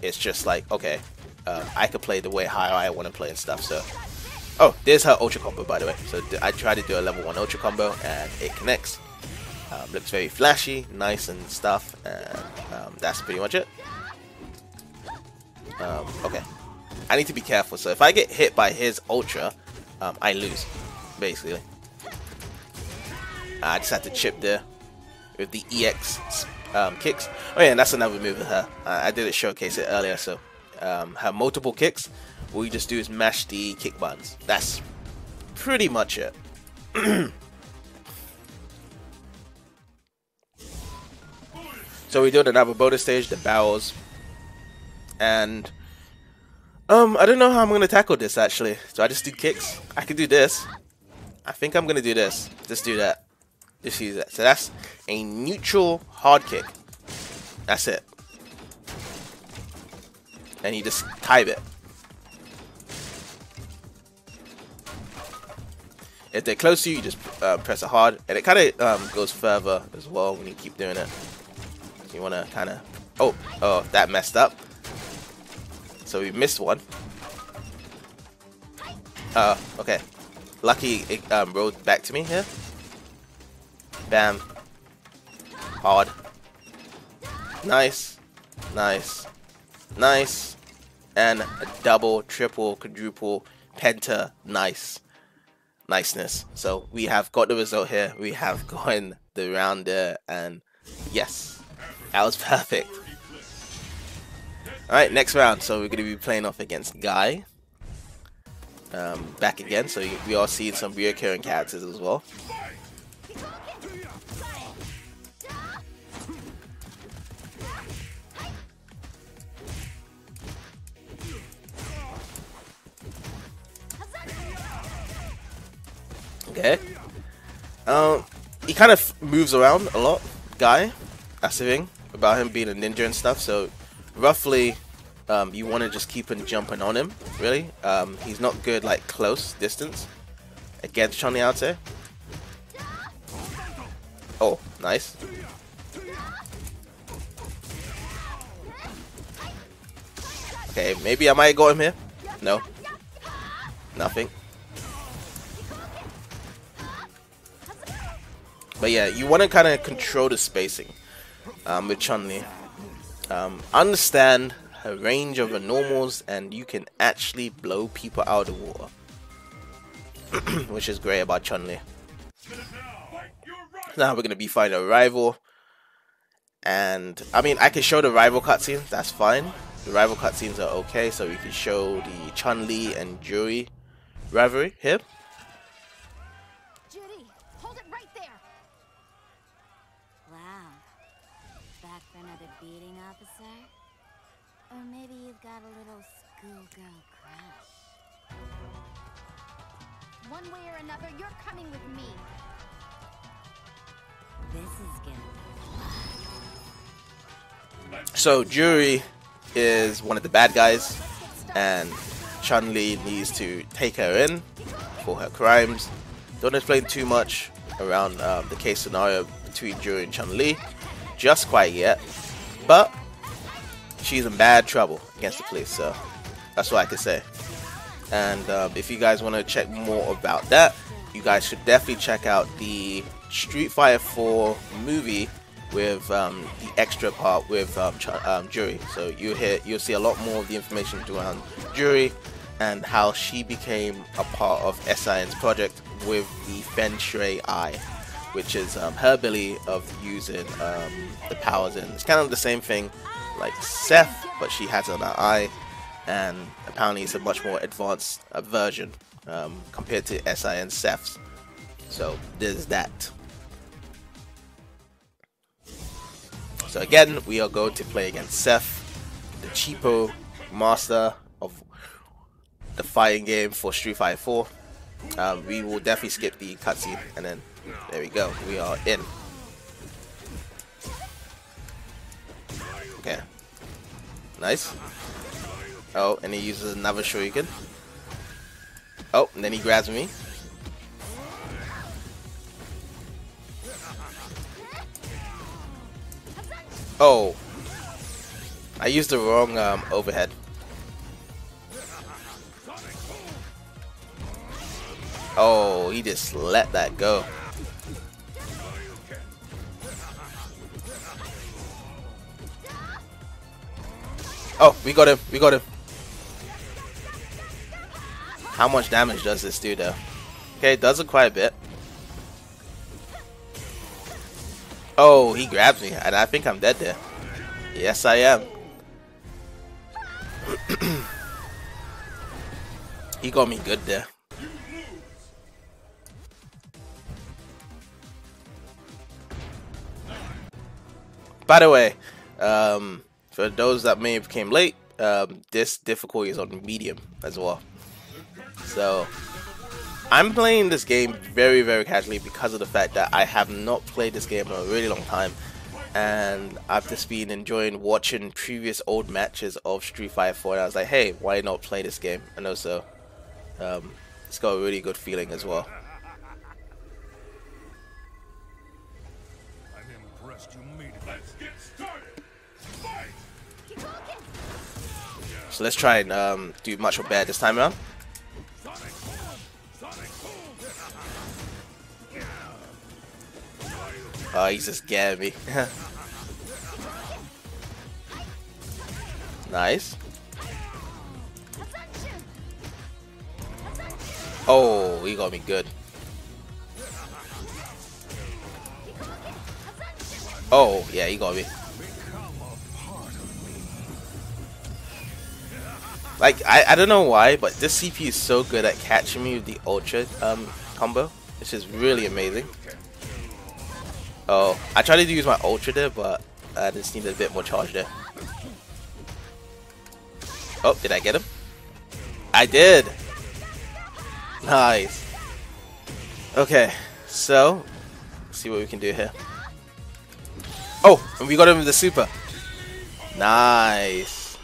it's just like, okay, I could play the way how I want to play and stuff. So, oh, there's her Ultra Combo, by the way. So I tried to do a level 1 Ultra Combo, and it connects. Looks very flashy, nice and stuff, and that's pretty much it. Okay, I need to be careful, so if I get hit by his Ultra, I lose, basically. I just had to chip there with the EX kicks. Oh yeah, and that's another move with her. I didn't showcase it earlier, so her multiple kicks, what you just do is mash the kick buttons. That's pretty much it. So we did another bonus stage, the barrels, and I don't know how I'm gonna tackle this actually. Do I just do kicks? I can do this. I think I'm gonna do this. Just do that. Just use that. So that's a neutral hard kick. That's it. And you just type it. If they're close to you, you just press it hard, and it kind of goes further as well when you keep doing it. You want to kind of... Oh, that messed up. So we missed one. Okay. Lucky it rolled back to me here. Bam. Hard. Nice. Nice. Nice. And a double, triple, quadruple, penta. Nice. Niceness. So we have got the result here. We have gotten the round there, and yes, that was perfect. Alright, next round. So we're going to be playing off against Guy. Back again. So we are seeing some reoccurring characters as well. Okay. He kind of moves around a lot, Guy. That's the thing about him being a ninja and stuff. So roughly, you want to just keep on jumping on him. Really, he's not good like close distance against Chun-Li out there. Oh, nice. Okay, maybe I might got him here. No, nothing. But yeah, you want to kind of control the spacing with Chun-Li. Understand her range of her normals, and you can actually blow people out of the water. Which is great about Chun-Li. Now we're going to be fighting a rival. And, I mean, I can show the rival cutscenes, that's fine. The rival cutscenes are okay, so we can show the Chun-Li and Juri rivalry here. Or maybe you've got a little schoolgirl crush. One way or another, you're coming with me. This is gonna be... So Juri is one of the bad guys, and Chun-Li needs to take her in for her crimes. Don't explain too much around the case scenario between Juri and Chun-Li just quite yet, but she's in bad trouble against the police, so that's what I can say. And if you guys want to check more about that, you guys should definitely check out the Street Fighter 4 movie with the extra part with Juri. So you'll see a lot more of the information around Juri and how she became a part of SIN's project with the Feng Shui Eye, which is her ability of using the powers, and it's kind of the same thing like Seth, but she has it on her eye, and apparently it's a much more advanced version compared to SIN Seth's. So there's that. So again, we are going to play against Seth, the cheapo master of the fighting game for Street Fighter 4. We will definitely skip the cutscene, and then there we go, we are in. Okay. Nice. Oh, and he uses another Shoryuken. Oh, and then he grabs me. Oh. I used the wrong overhead. Oh, he just let that go. Oh, we got him. We got him. How much damage does this do, though? Okay, it does it quite a bit. Oh, he grabs me, and I think I'm dead there. Yes, I am. He got me good there. By the way, for those that may have came late, this difficulty is on medium as well. So I'm playing this game very, very casually because of the fact that I have not played this game in a really long time, and I've just been enjoying watching previous old matches of Street Fighter 4, and I was like, hey, why not play this game? And also it's got a really good feeling as well. I'm impressed you made it. Let's get started. Fight! So let's try and do much or better this time around. Oh, he's just scaring me. Nice. Oh, he got me good. Oh, yeah, he got me. Like, I don't know why, but this CP is so good at catching me with the Ultra combo. It's just really amazing. Oh, I tried to use my Ultra there, but I just needed a bit more charge there. Oh, did I get him? I did! Nice. Okay, so let's see what we can do here. Oh, and we got him with the super. Nice.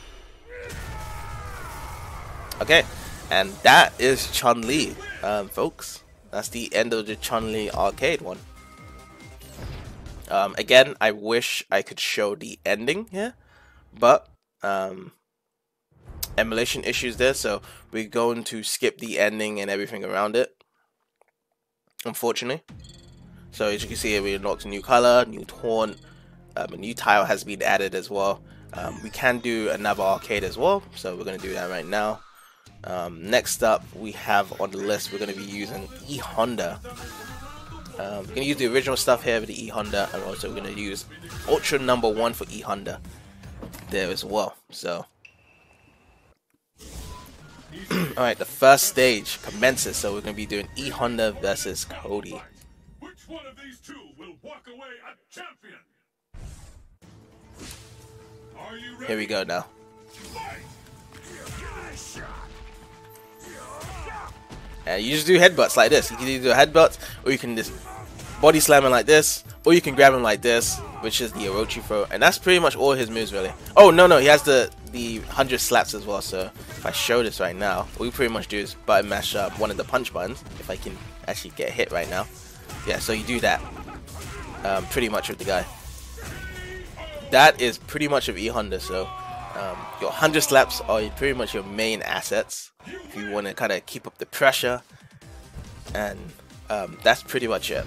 Okay, and that is Chun-Li, folks. That's the end of the Chun-Li arcade one. Again, I wish I could show the ending here, but emulation issues there, so we're going to skip the ending and everything around it, unfortunately. So as you can see here, we unlocked a new color, new taunt, a new tile has been added as well. We can do another arcade as well, so we're going to do that right now. Next up, we have on the list, we're going to be using E Honda. We're going to use the original stuff here with the E Honda, and also we're going to use Ultra number 1 for E Honda there as well. So alright, the first stage commences, so we're going to be doing E Honda versus Cody. Which one of these two will walk away a champion? Are you ready? Here we go now. Fight! And you just do headbutts like this. You can either do a headbutt, or you can just body slam him like this, or you can grab him like this, which is the Orochi throw, and that's pretty much all his moves really. Oh no, he has the 100 slaps as well. So if I show this right now, what we pretty much do is button mash up one of the punch buttons. If I can actually get hit right now, yeah. So you do that pretty much with the guy. That is pretty much of E Honda. So your 100 slaps are pretty much your main assets if you want to kind of keep up the pressure, and that's pretty much it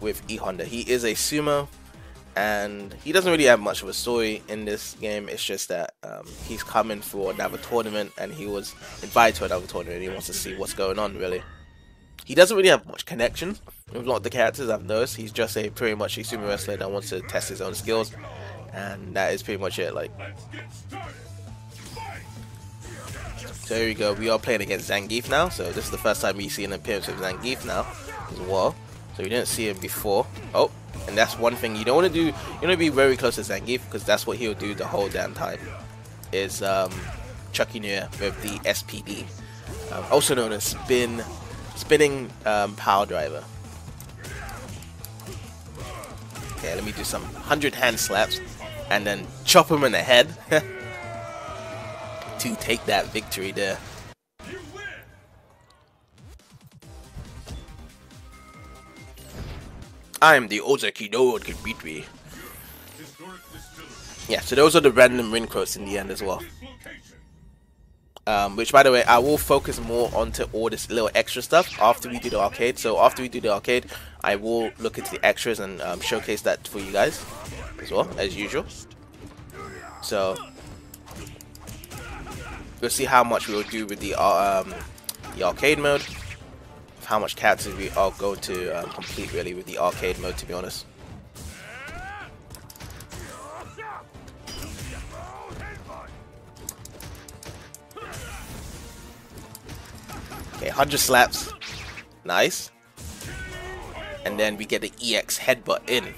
with E Honda. He is a sumo, and he doesn't really have much of a story in this game. It's just that he's coming for another tournament, and he was invited to another tournament. He wants to see what's going on really. He doesn't really have much connection with a lot of the characters I've noticed. He's just pretty much a sumo wrestler that wants to test his own skills, and that is pretty much it. Like, so here we go. We are playing against Zangief now. So this is the first time we see an appearance of Zangief now as well. So we didn't see him before. Oh, and that's one thing you don't want to do. You want to be very close to Zangief, because that's what he'll do the whole damn time. Is Chucky Near with the SPD, also known as spinning power driver. Okay, let me do some 100 hand slaps and then chop him in the head to take that victory there. I'm the Ozaki, no one can beat me. Yeah, so those are the random ring quotes in the end as well. Which, by the way, I will focus more onto all this little extra stuff after we do the arcade. So after we do the arcade, I will look into the extras and showcase that for you guys as well, as usual. So we'll see how much we will do with the arcade mode, how much characters we are going to complete really with the arcade mode, to be honest. Okay, 100 slaps, nice, and then we get the EX headbutt in.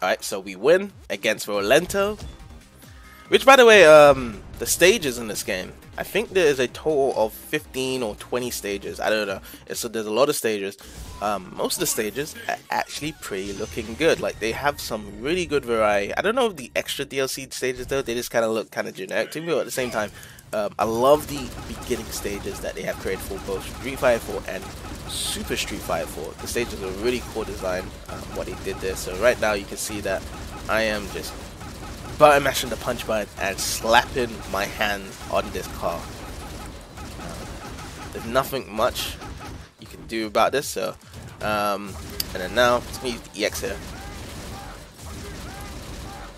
Alright, so we win against Rolento. Which, by the way, the stages in this game, I think there is a total of 15 or 20 stages. I don't know. So there's a lot of stages. Most of the stages are actually pretty looking good. Like, they have some really good variety. I don't know if the extra DLC stages, though, they just kind of look kind of generic to me. But at the same time, I love the beginning stages that they have created for both Street Fighter 4 and Super Street Fighter 4. The stages are really cool design, what they did there. So right now you can see that I am just button mashing the punch button and slapping my hand on this car. There's nothing much you can do about this, so and then now I'm just gonna use the EX here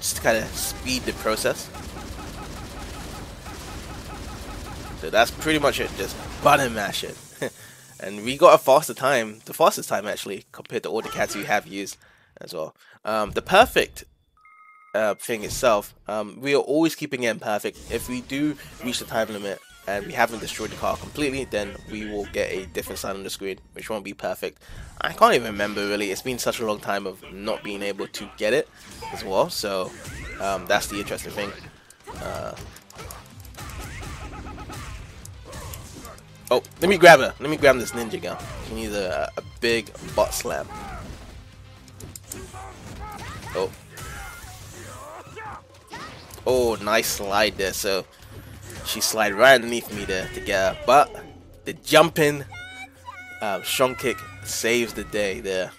just to kind of speed the process. So that's pretty much it, just button mash it. And we got a faster time, the fastest time actually, compared to all the cats we have used as well. The perfect thing itself, we are always keeping it perfect. If we do reach the time limit and we haven't destroyed the car completely, then we will get a different sign on the screen, which won't be perfect. I can't even remember really, it's been such a long time of not being able to get it as well, so that's the interesting thing. Oh, let me grab her. Let me grab this ninja gun. She needs a big butt slam. Oh. Oh, nice slide there. So she slid right underneath me there to get her. But the jumping strong kick saves the day there.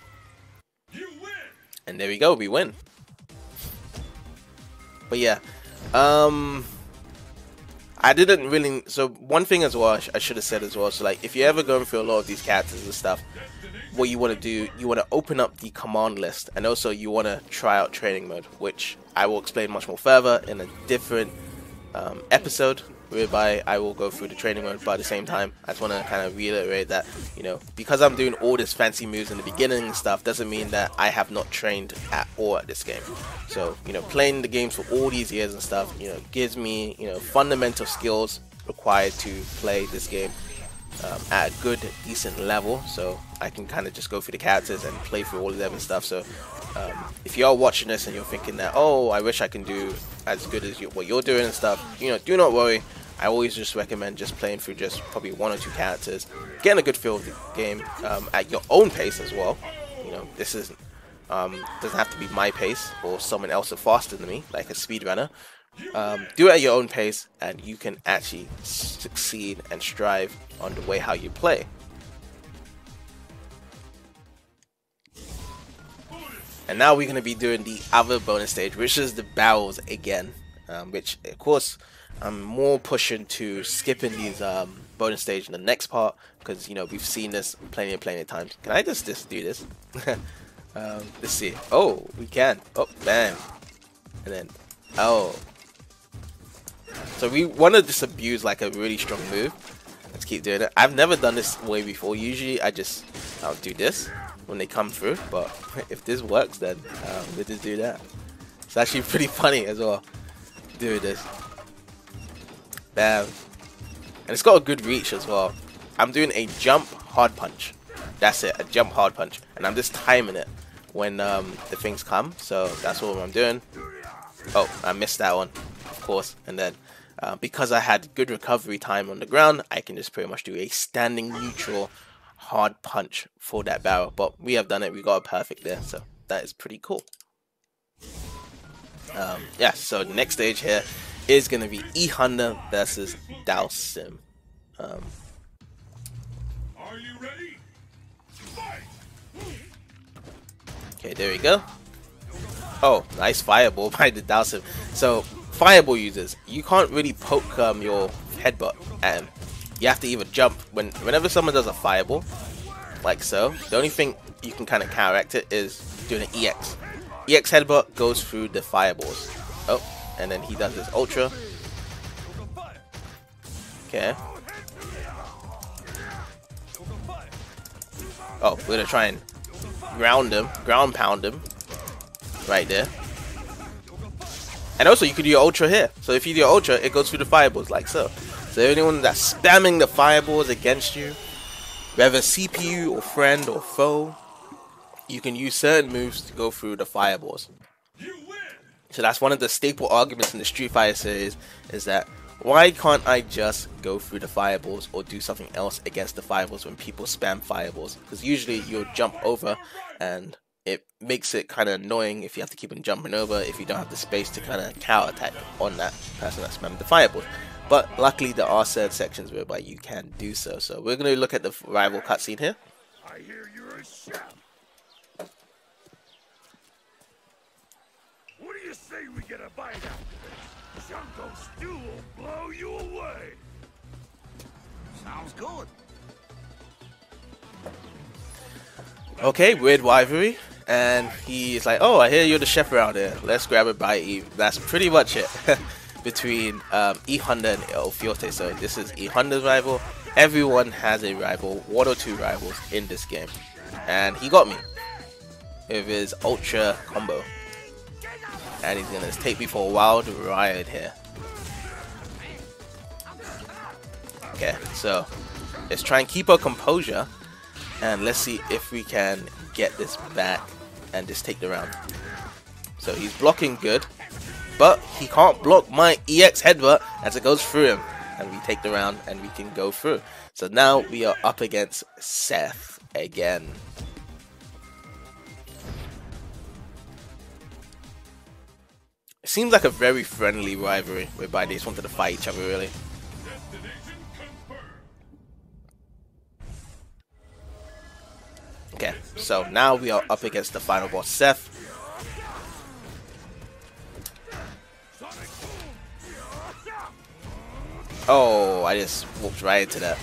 And there we go. We win. But yeah. I didn't really, so one thing as well I should have said as well, so like if you're ever going through a lot of these characters and stuff, what you want to do, you want to open up the command list, and also you want to try out training mode, which I will explain much more further in a different episode, whereby I will go through the training mode. But at the same time, I just want to kind of reiterate that, you know, because I'm doing all this fancy moves in the beginning and stuff, doesn't mean that I have not trained at all at this game. So, you know, playing the games for all these years and stuff, you know, gives me, you know, fundamental skills required to play this game at a good, decent level. So I can kind of just go through the characters and play through all of them and stuff. So if you are watching this and you're thinking that, oh, I wish I can do as good as what you're doing and stuff, you know, do not worry. I always just recommend just playing through just probably 1 or 2 characters, getting a good feel of the game at your own pace as well. You know, this isn't doesn't have to be my pace or someone else faster than me, like a speedrunner. Do it at your own pace, and you can actually succeed and strive on the way how you play. And now we're going to be doing the other bonus stage, which is the barrels again, which of course I'm more pushing to skipping these bonus stage in the next part, because, you know, we've seen this plenty of times. Can I just do this? Let's see. Oh, we can. Oh, bam. And then, oh. So we want to just abuse like a really strong move. Let's keep doing it. I've never done this way before. Usually I'll do this when they come through, but if this works, then we'll just do that. It's actually pretty funny as well, doing this. Bam. And it's got a good reach as well. I'm doing a jump hard punch. That's it, a jump hard punch. And I'm just timing it when the things come. So that's what I'm doing. Oh, I missed that one, of course. And then because I had good recovery time on the ground, I can just pretty much do a standing neutral hard punch for that barrel. But we have done it. We got it perfect there. So that is pretty cool. Yeah, so the next stage here is going to be E Honda versus Dhalsim. Are you ready? Fight! Okay, there we go. Oh, nice fireball by the Dhalsim. So, fireball users, you can't really poke your headbutt at him. You have to either jump. Whenever someone does a fireball, like so, the only thing you can kind of counteract it is doing an EX. EX headbutt goes through the fireballs. Oh, and then he does his ultra. Okay. Oh, we're gonna try and ground pound him. Right there. And also, you could do your ultra here. So if you do your ultra, it goes through the fireballs like so. So anyone that's spamming the fireballs against you, whether CPU or friend or foe, you can use certain moves to go through the fireballs. So that's one of the staple arguments in the Street Fighter series, is that why can't I just go through the fireballs or do something else against the fireballs when people spam fireballs? Because usually you'll jump over and it makes it kind of annoying if you have to keep on jumping over if you don't have the space to kind of counter attack on that person that spammed the fireballs. But luckily there are certain sections whereby you can do so. So we're going to look at the rival cutscene here. I hear you're a chef. What do you say we get a bite out of it? Junko stew will blow you away. Sounds good. Okay, weird rivalry. And he's like, oh, I hear you're the chef around here. Let's grab a bite. That's pretty much it between E Honda and El Fiote. So this is E Honda's rival. Everyone has a rival, 1 or 2 rivals in this game. And he got me with his Ultra combo. And he's gonna take me for a wild ride here. Okay, so let's try and keep our composure. And let's see if we can get this back and just take the round. So he's blocking good, but he can't block my EX headbutt as it goes through him. And we take the round and we can go through. So now we are up against Seth again. It seems like a very friendly rivalry whereby they just wanted to fight each other really. Okay, so now we are up against the final boss, Seth. Oh, I just walked right into that.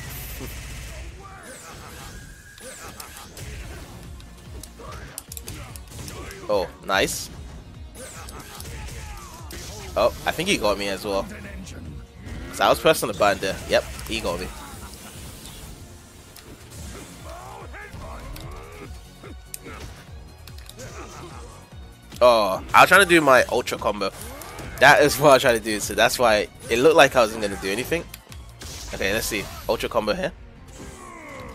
Oh, nice. Oh, I think he got me as well. So I was pressing the button there. Yep, he got me. Oh, I was trying to do my Ultra combo. That is what I was trying to do, so that's why it looked like I wasn't going to do anything. Okay, let's see. Ultra combo here.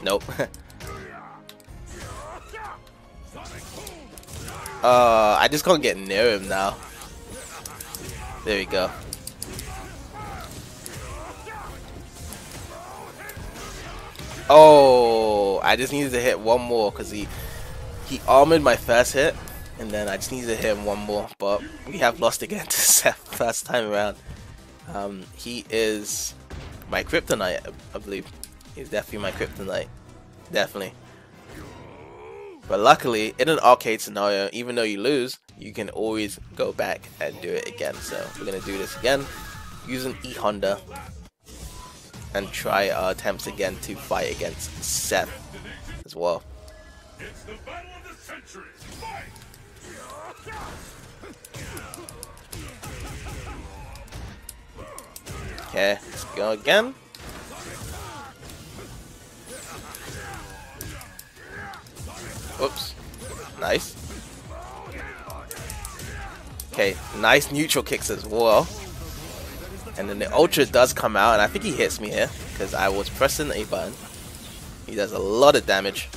Nope. I just can't get near him now. There we go. Oh, I just needed to hit one more because he armored my first hit. And then I just needed to hit him one more, but we have lost again to Seth first time around. He is my kryptonite, I believe. He's definitely my kryptonite. Definitely. But luckily, in an arcade scenario, even though you lose, you can always go back and do it again. So we're going to do this again, using E Honda, and try our attempts again to fight against Seth as well. It's the battle of the century. Fight! Okay, let's go again. Oops. Nice. Okay, nice neutral kicks as well. And then the Ultra does come out, and I think he hits me here because I was pressing a button. He does a lot of damage.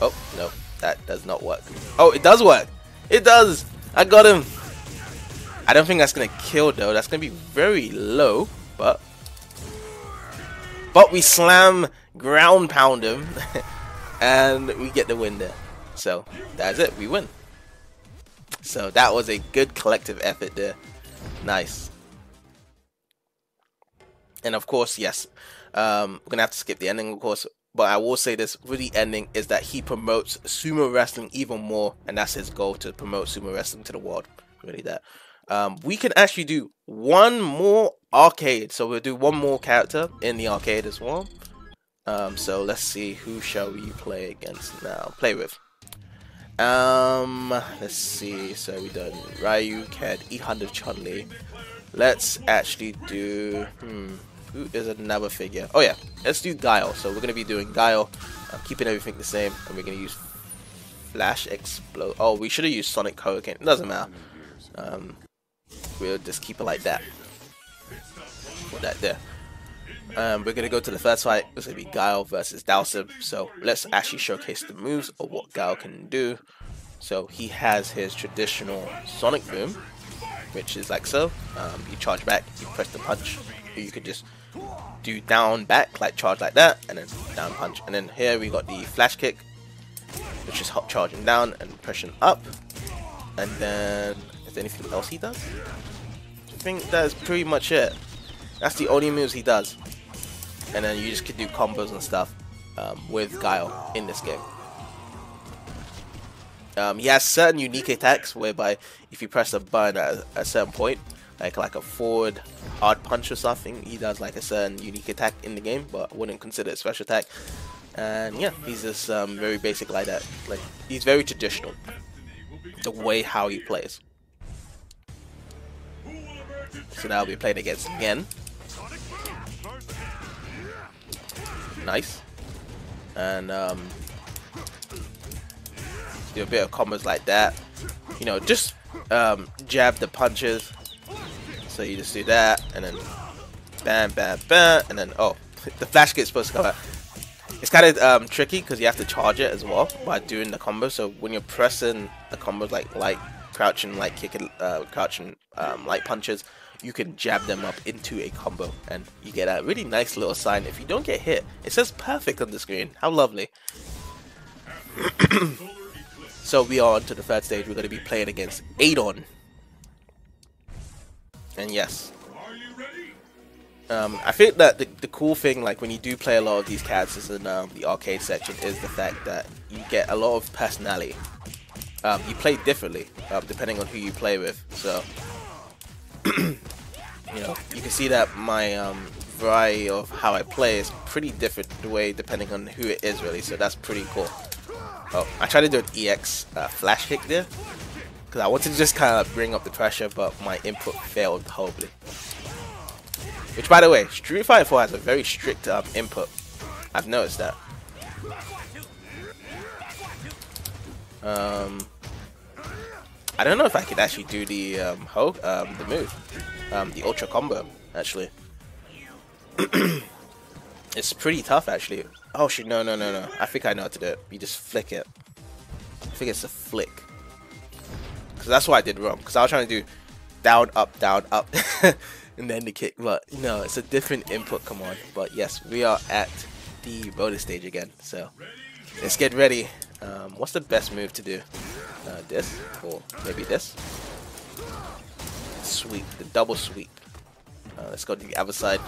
Oh, no, that does not work. Oh, it does work. It does. I got him. I don't think that's going to kill, though. That's going to be very low, but we slam ground pound him, and we get the win there. So that's it. We win. So that was a good collective effort there. Nice. And of course, yes, we're gonna have to skip the ending, of course. But I will say this with the ending is that he promotes sumo wrestling even more, and that's his goal, to promote sumo wrestling to the world. Really, that we can actually do one more arcade. So we'll do one more character in the arcade as well. So let's see, who shall we play against now? Play with. Let's see. So we done Ryu, Ked, E-Honda, Chun-Li. Let's actually do who is another figure? Oh yeah, let's do Guile. So we're gonna be doing Guile, keeping everything the same, and we're gonna use Flash Explode. Oh, we should have used Sonic Hurricane. It doesn't matter. We'll just keep it like that. Put that there. We're gonna go to the first fight. It's gonna be Guile versus Dhalsim. So let's actually showcase the moves of what Guile can do. So he has his traditional Sonic Boom. which is like so. You charge back, you press the punch, or you could just do down back, like charge like that, and then down punch. And then here we got the flash kick, which is hop charging down and pressing up. And then is there anything else he does? I think that's pretty much it. That's the only moves he does. And then you just can do combos and stuff with Guile in this game. He has certain unique attacks whereby if you press a button at a certain point, like a forward hard punch or something, he does like a certain unique attack in the game, but I wouldn't consider it a special attack. And yeah, he's just very basic like that. Like, he's very traditional, the way how he plays. So now we'll be playing against him again. Nice. And do a bit of combos like that. You know, just jab the punches. So you just do that, and then bam, bam, bam, and then oh, the flash kick is supposed to come out. It's kind of tricky because you have to charge it as well by doing the combo. So when you're pressing the combos like light crouching, light kicking, crouching, light punches, you can jab them up into a combo, and you get a really nice little sign if you don't get hit. It says perfect on the screen. How lovely. So we are on to the third stage. We're going to be playing against Adon. And yes, I think that the cool thing, like when you do play a lot of these characters in the arcade section, is the fact that you get a lot of personality. You play differently depending on who you play with. So you know, you can see that my variety of how I play is pretty different the way depending on who it is really. So that's pretty cool. Oh, I tried to do an EX flash kick there because I wanted to just kind of bring up the pressure, but my input failed horribly. Which, by the way, Street Fighter 4 has a very strict input. I've noticed that. I don't know if I could actually do the move, the Ultra Combo. Actually, it's pretty tough actually. Oh shit! No! I think I know how to do it. You just flick it. I think it's a flick. Because that's what I did wrong. Because I was trying to do down, up, and then the kick. But no, it's a different input. Come on. But yes, we are at the bonus stage again. So let's get ready. What's the best move to do? This or maybe this? Sweep, the double sweep. Let's go to the other side.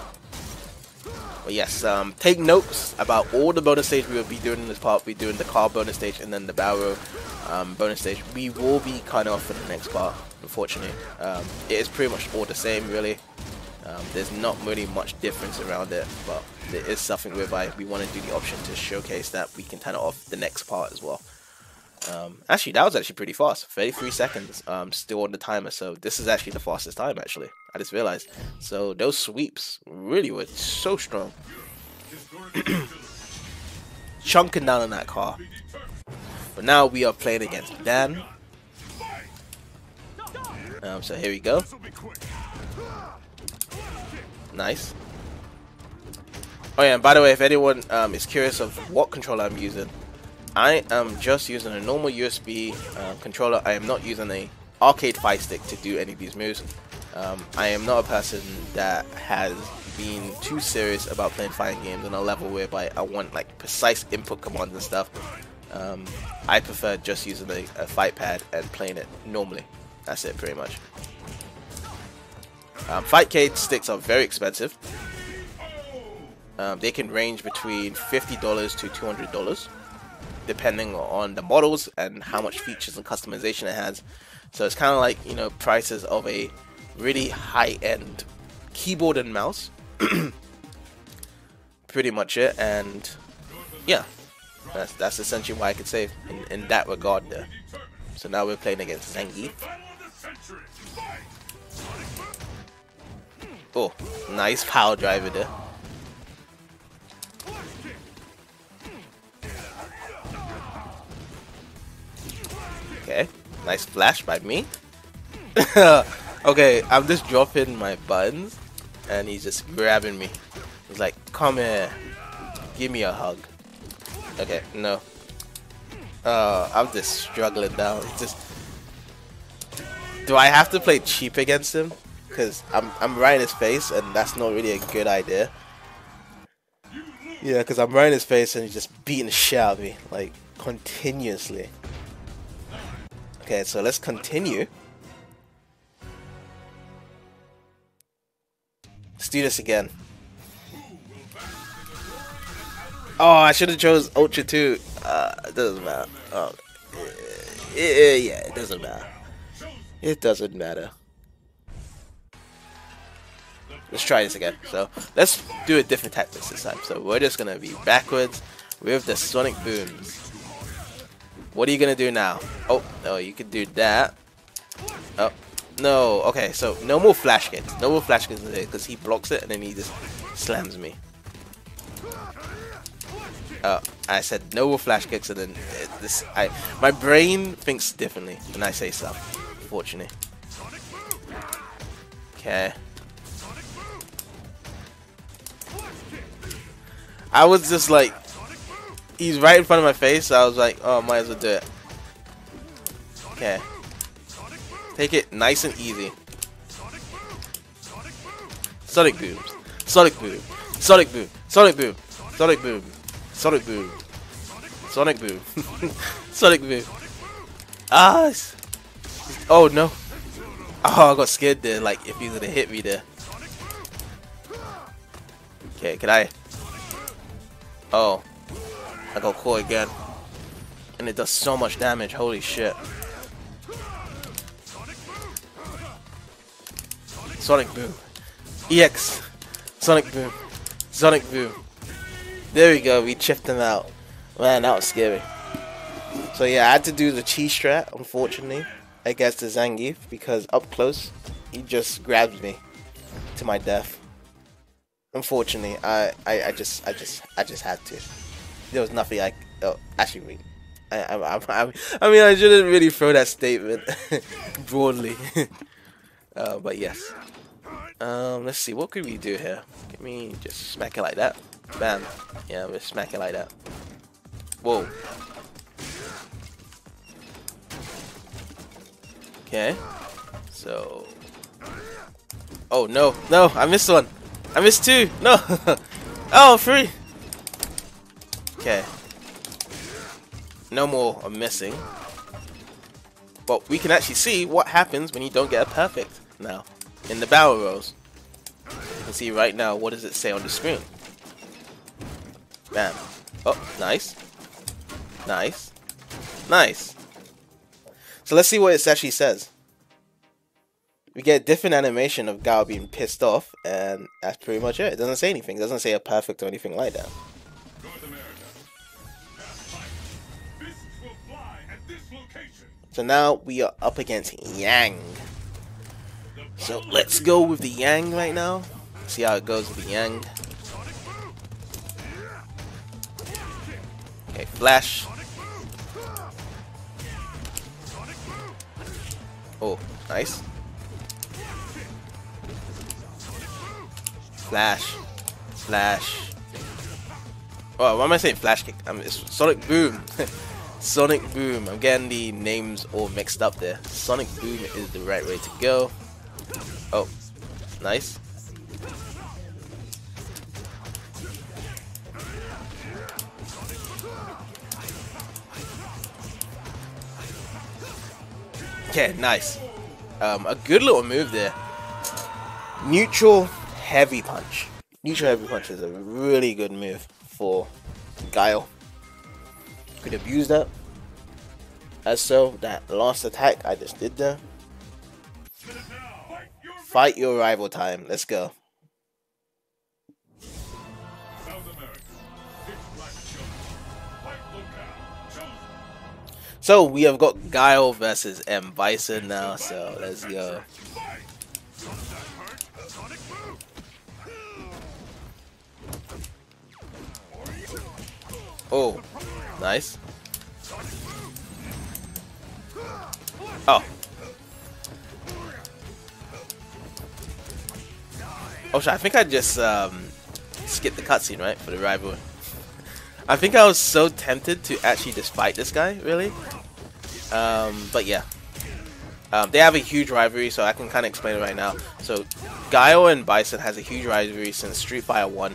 But yes, take notes about all the bonus stage we will be doing in this part. We'll be doing the car bonus stage and then the Barrow bonus stage. We will be cutting off for the next part, unfortunately. It is pretty much all the same, really. There's not really much difference around it, but there is something whereby we want to do the option to showcase that we can turn it off the next part as well. Actually, that was actually pretty fast. 33 seconds still on the timer, so this is actually the fastest time actually. I just realized. So those sweeps really were so strong. Chunking down on that car. But now we are playing against Dan. So here we go. Nice. Oh yeah, and by the way, if anyone is curious of what controller I'm using, I am just using a normal USB controller. I am not using a arcade Fire Stick to do any of these moves. I am not a person that has been too serious about playing fighting games on a level whereby I want like precise input commands and stuff. I prefer just using a fight pad and playing it normally. That's it pretty much. Fightcade sticks are very expensive. They can range between $50 to $200 depending on the models and how much features and customization it has. So it's kind of like, you know, prices of a really high-end keyboard and mouse. Pretty much it. And yeah, that's essentially why I could say in that regard there. So now we're playing against Zangief. Oh, nice power driver there. Okay, nice flash by me. Okay, I'm just dropping my buttons and he's just grabbing me. He's like, come here, give me a hug. Okay, no. I'm just struggling down. It's just Do I have to play cheap against him? Because I'm right in his face, and that's not really a good idea. Yeah, because I'm right in his face, and he's just beating the shit out of me, like, continuously. Okay, so let's continue. Let's do this again. Oh, I should have chose Ultra 2. It doesn't matter. Yeah, it doesn't matter. It doesn't matter. Let's try this again. So let's do a different tactics this time. So we're just gonna be backwards with the Sonic Booms. What are you gonna do now? Oh, no, you can do that. Oh, no. Okay, so no more flash kicks. No more flash kicks today because he blocks it and then he just slams me. I said no more flash kicks, and then my brain thinks differently when I say stuff. Unfortunately. Okay. I was just like, he's right in front of my face, so I was like, oh, might as well do it. Okay. Take it nice and easy. Sonic Booms. Sonic Boom. Sonic Boom. Sonic Boom. Sonic Boom. Sonic Boom. Sonic Boom. Sonic Boom. Ah! Oh no. Oh, I got scared there, like if he's gonna hit me there. Okay, can I? Oh. I got caught again. And it does so much damage, holy shit. Sonic Boom. EX. Sonic Boom. Sonic Boom. There we go, we chipped him out. Man, that was scary. So yeah, I had to do the cheese strat, unfortunately, against the Zangief, because up close, he just grabs me to my death. Unfortunately, I just had to. There was nothing I actually. I mean, I shouldn't really throw that statement broadly. But yes. Let's see, what could we do here? Can we just smack it like that? Bam. Yeah, we'll smack it like that. Whoa. Okay. So. Oh no, no! I missed one. I missed two. No. Oh, three. Okay. No more of missing. But we can actually see what happens when you don't get a perfect now in the barrel rolls. You can see right now, what does it say on the screen? Bam. Oh, nice. Nice. Nice. So let's see what it actually says. We get a different animation of Gao being pissed off, and that's pretty much it. It doesn't say anything. It doesn't say a perfect or anything like that. North America. Fists will fly at this location. So now we are up against Yang. So let's go with the Yang right now. See how it goes with the Yang. Okay, flash. Oh, nice. Flash. Flash. Oh, why am I saying flash kick? It's Sonic Boom. Sonic Boom. I'm getting the names all mixed up there. Sonic Boom is the right way to go. Oh, nice. Okay, nice. A good little move there. Neutral heavy punch. Neutral heavy punch is a really good move for Guile. Could have used that. As so, that last attack I just did there. Fight your rival time. Let's go. So we have got Guile versus M. Bison now, so let's go. Oh, nice. Oh. Oh, I think I just skipped the cutscene, right, for the rival. I think I was so tempted to actually just fight this guy, really. But yeah. They have a huge rivalry, so I can kind of explain it right now. So Guile and Bison has a huge rivalry since Street Fighter 1,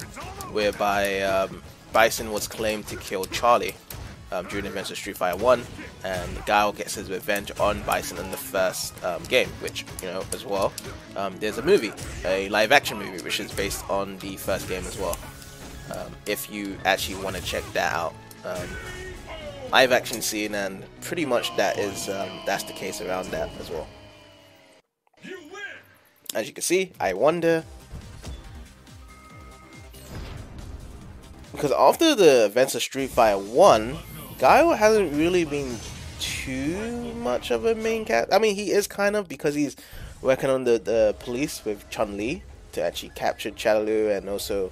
whereby Bison was claimed to kill Charlie during the events of Street Fighter 1, and Guile gets his revenge on Bison in the first game, which, you know, as well, there's a movie, a live-action movie, which is based on the first game as well. If you actually want to check that out. Live action scene, and pretty much that is that's the case around that as well. As you can see, I wonder, because after the events of Street Fighter 1, Guile hasn't really been too much of a main character. I mean, he is kind of, because he's working on the police with Chun-Li to actually capture Shadaloo and also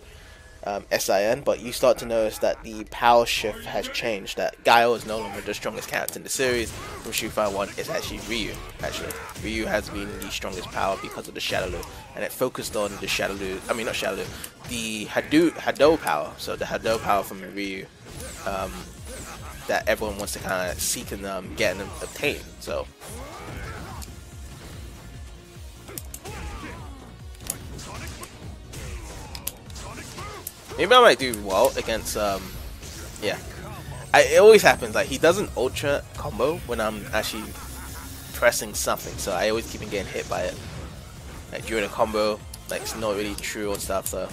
SIN, but you start to notice that the power shift has changed, that Guile is no longer the strongest character in the series. From Street Fighter 1, it's actually Ryu. Ryu has been the strongest power because of the Shadaloo, and it focused on the Shadaloo, I mean not Shadaloo, the Hado power, so the Hado power from Ryu, that everyone wants to kind of seek and get and obtain, so. Maybe I might do well against, yeah. It always happens, like, he doesn't ultra combo when I'm actually pressing something, so I always keep on getting hit by it. Like, during a combo, like, it's not really true or stuff, so.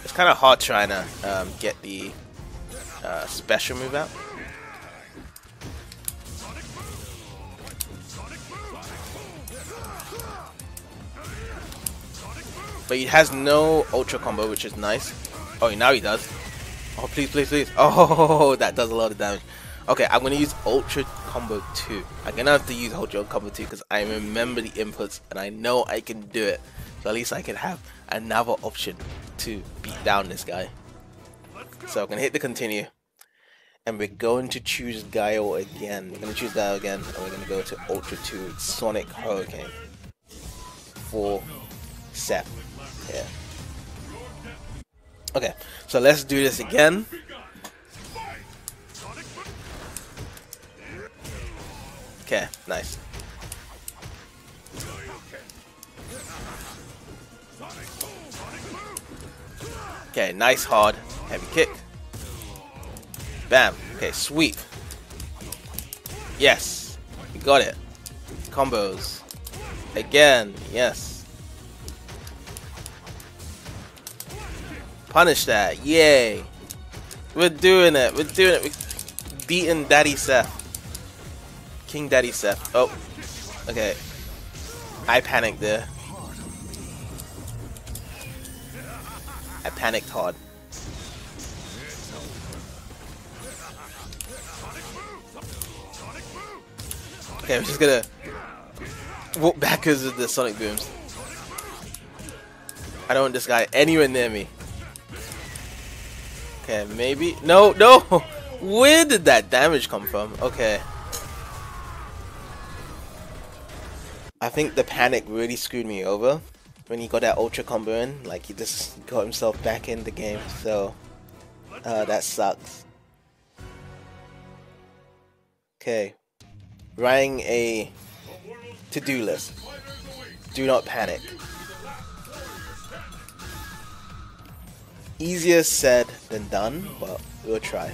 It's kind of hard trying to get the special move out. But he has no ultra combo, which is nice. Oh, now he does. Oh, please, please, please. Oh, that does a lot of damage. Okay, I'm going to use ultra combo 2. I'm going to have to use ultra combo 2 because I remember the inputs and I know I can do it. So at least I can have another option to beat down this guy. So I'm going to hit the continue. And we're going to choose Guile again. We're going to choose Guile again. And we're going to go to ultra 2 Sonic Hurricane for Seth. Yeah. Okay, so let's do this again. Okay, nice. Okay, nice hard heavy kick. Bam. Okay, sweep. Yes, we got it. Combos. Again, yes. Punish that, yay! We're doing it, we're doing it. We're beating Daddy Seth. King Daddy Seth. Oh, okay. I panicked there. I panicked hard. Okay, we're just gonna walk backwards with the Sonic Booms. I don't want this guy anywhere near me. Okay, maybe. No, no! Where did that damage come from? Okay. I think the panic really screwed me over when he got that ultra combo in. Like, he just got himself back in the game, so that sucks. Okay. Writing a to-do list. Do not panic. Easier said than done, but we'll try.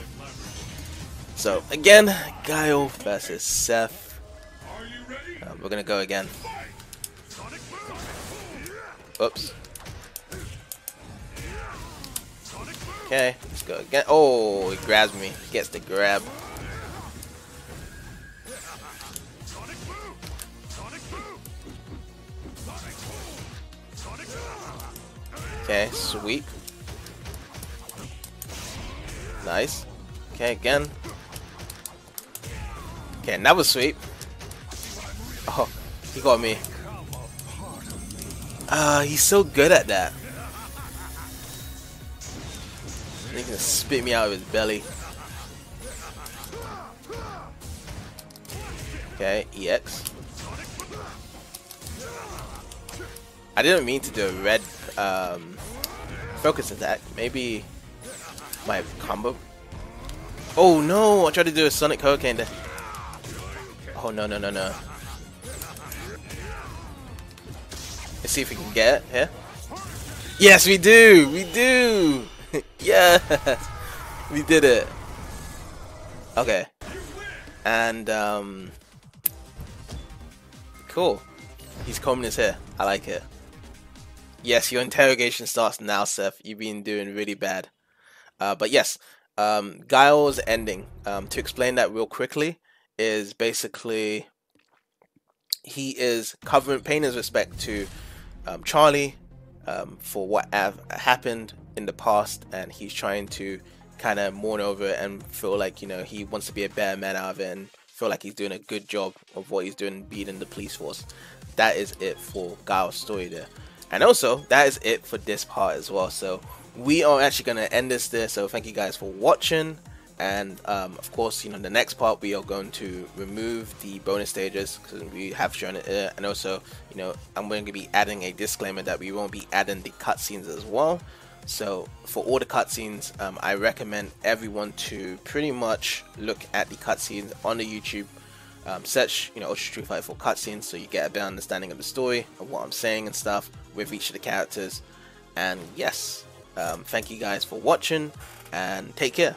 So again, Guile versus Seth. We're gonna go again. Oops. Okay, let's go again. Oh, he grabs me. Gets the grab. Okay, sweep. Nice. Okay, again. Okay, another sweep. Oh, he got me. He's so good at that. He can spit me out of his belly. Okay, EX. I didn't mean to do a red focus attack. Maybe my combo. Oh no! I tried to do a Sonic Hurricane there. Oh no no no no! Let's see if we can get it here. Yes, we do! We do! Yes! We did it! Okay. And, cool. He's combing his hair. I like it. Yes, your interrogation starts now, Seth. You've been doing really bad. But yes, Guile's ending, to explain that real quickly, is basically he is paying his respect to Charlie for what happened in the past, and he's trying to kind of mourn over it and feel like, you know, he wants to be a better man out of it and feel like he's doing a good job of what he's doing beating the police force. That is it for Guile's story there. And also, that is it for this part as well. So we are actually going to end this there. So thank you guys for watching. And of course, you know, the next part we are going to remove the bonus stages because we have shown it here. And also, you know, I'm going to be adding a disclaimer that we won't be adding the cutscenes as well. So for all the cutscenes, I recommend everyone to pretty much look at the cutscenes on the YouTube. Search, you know, Ultra Street Fighter 4 cutscenes so you get a better understanding of the story of what I'm saying and stuff with each of the characters. And yes, thank you guys for watching and take care.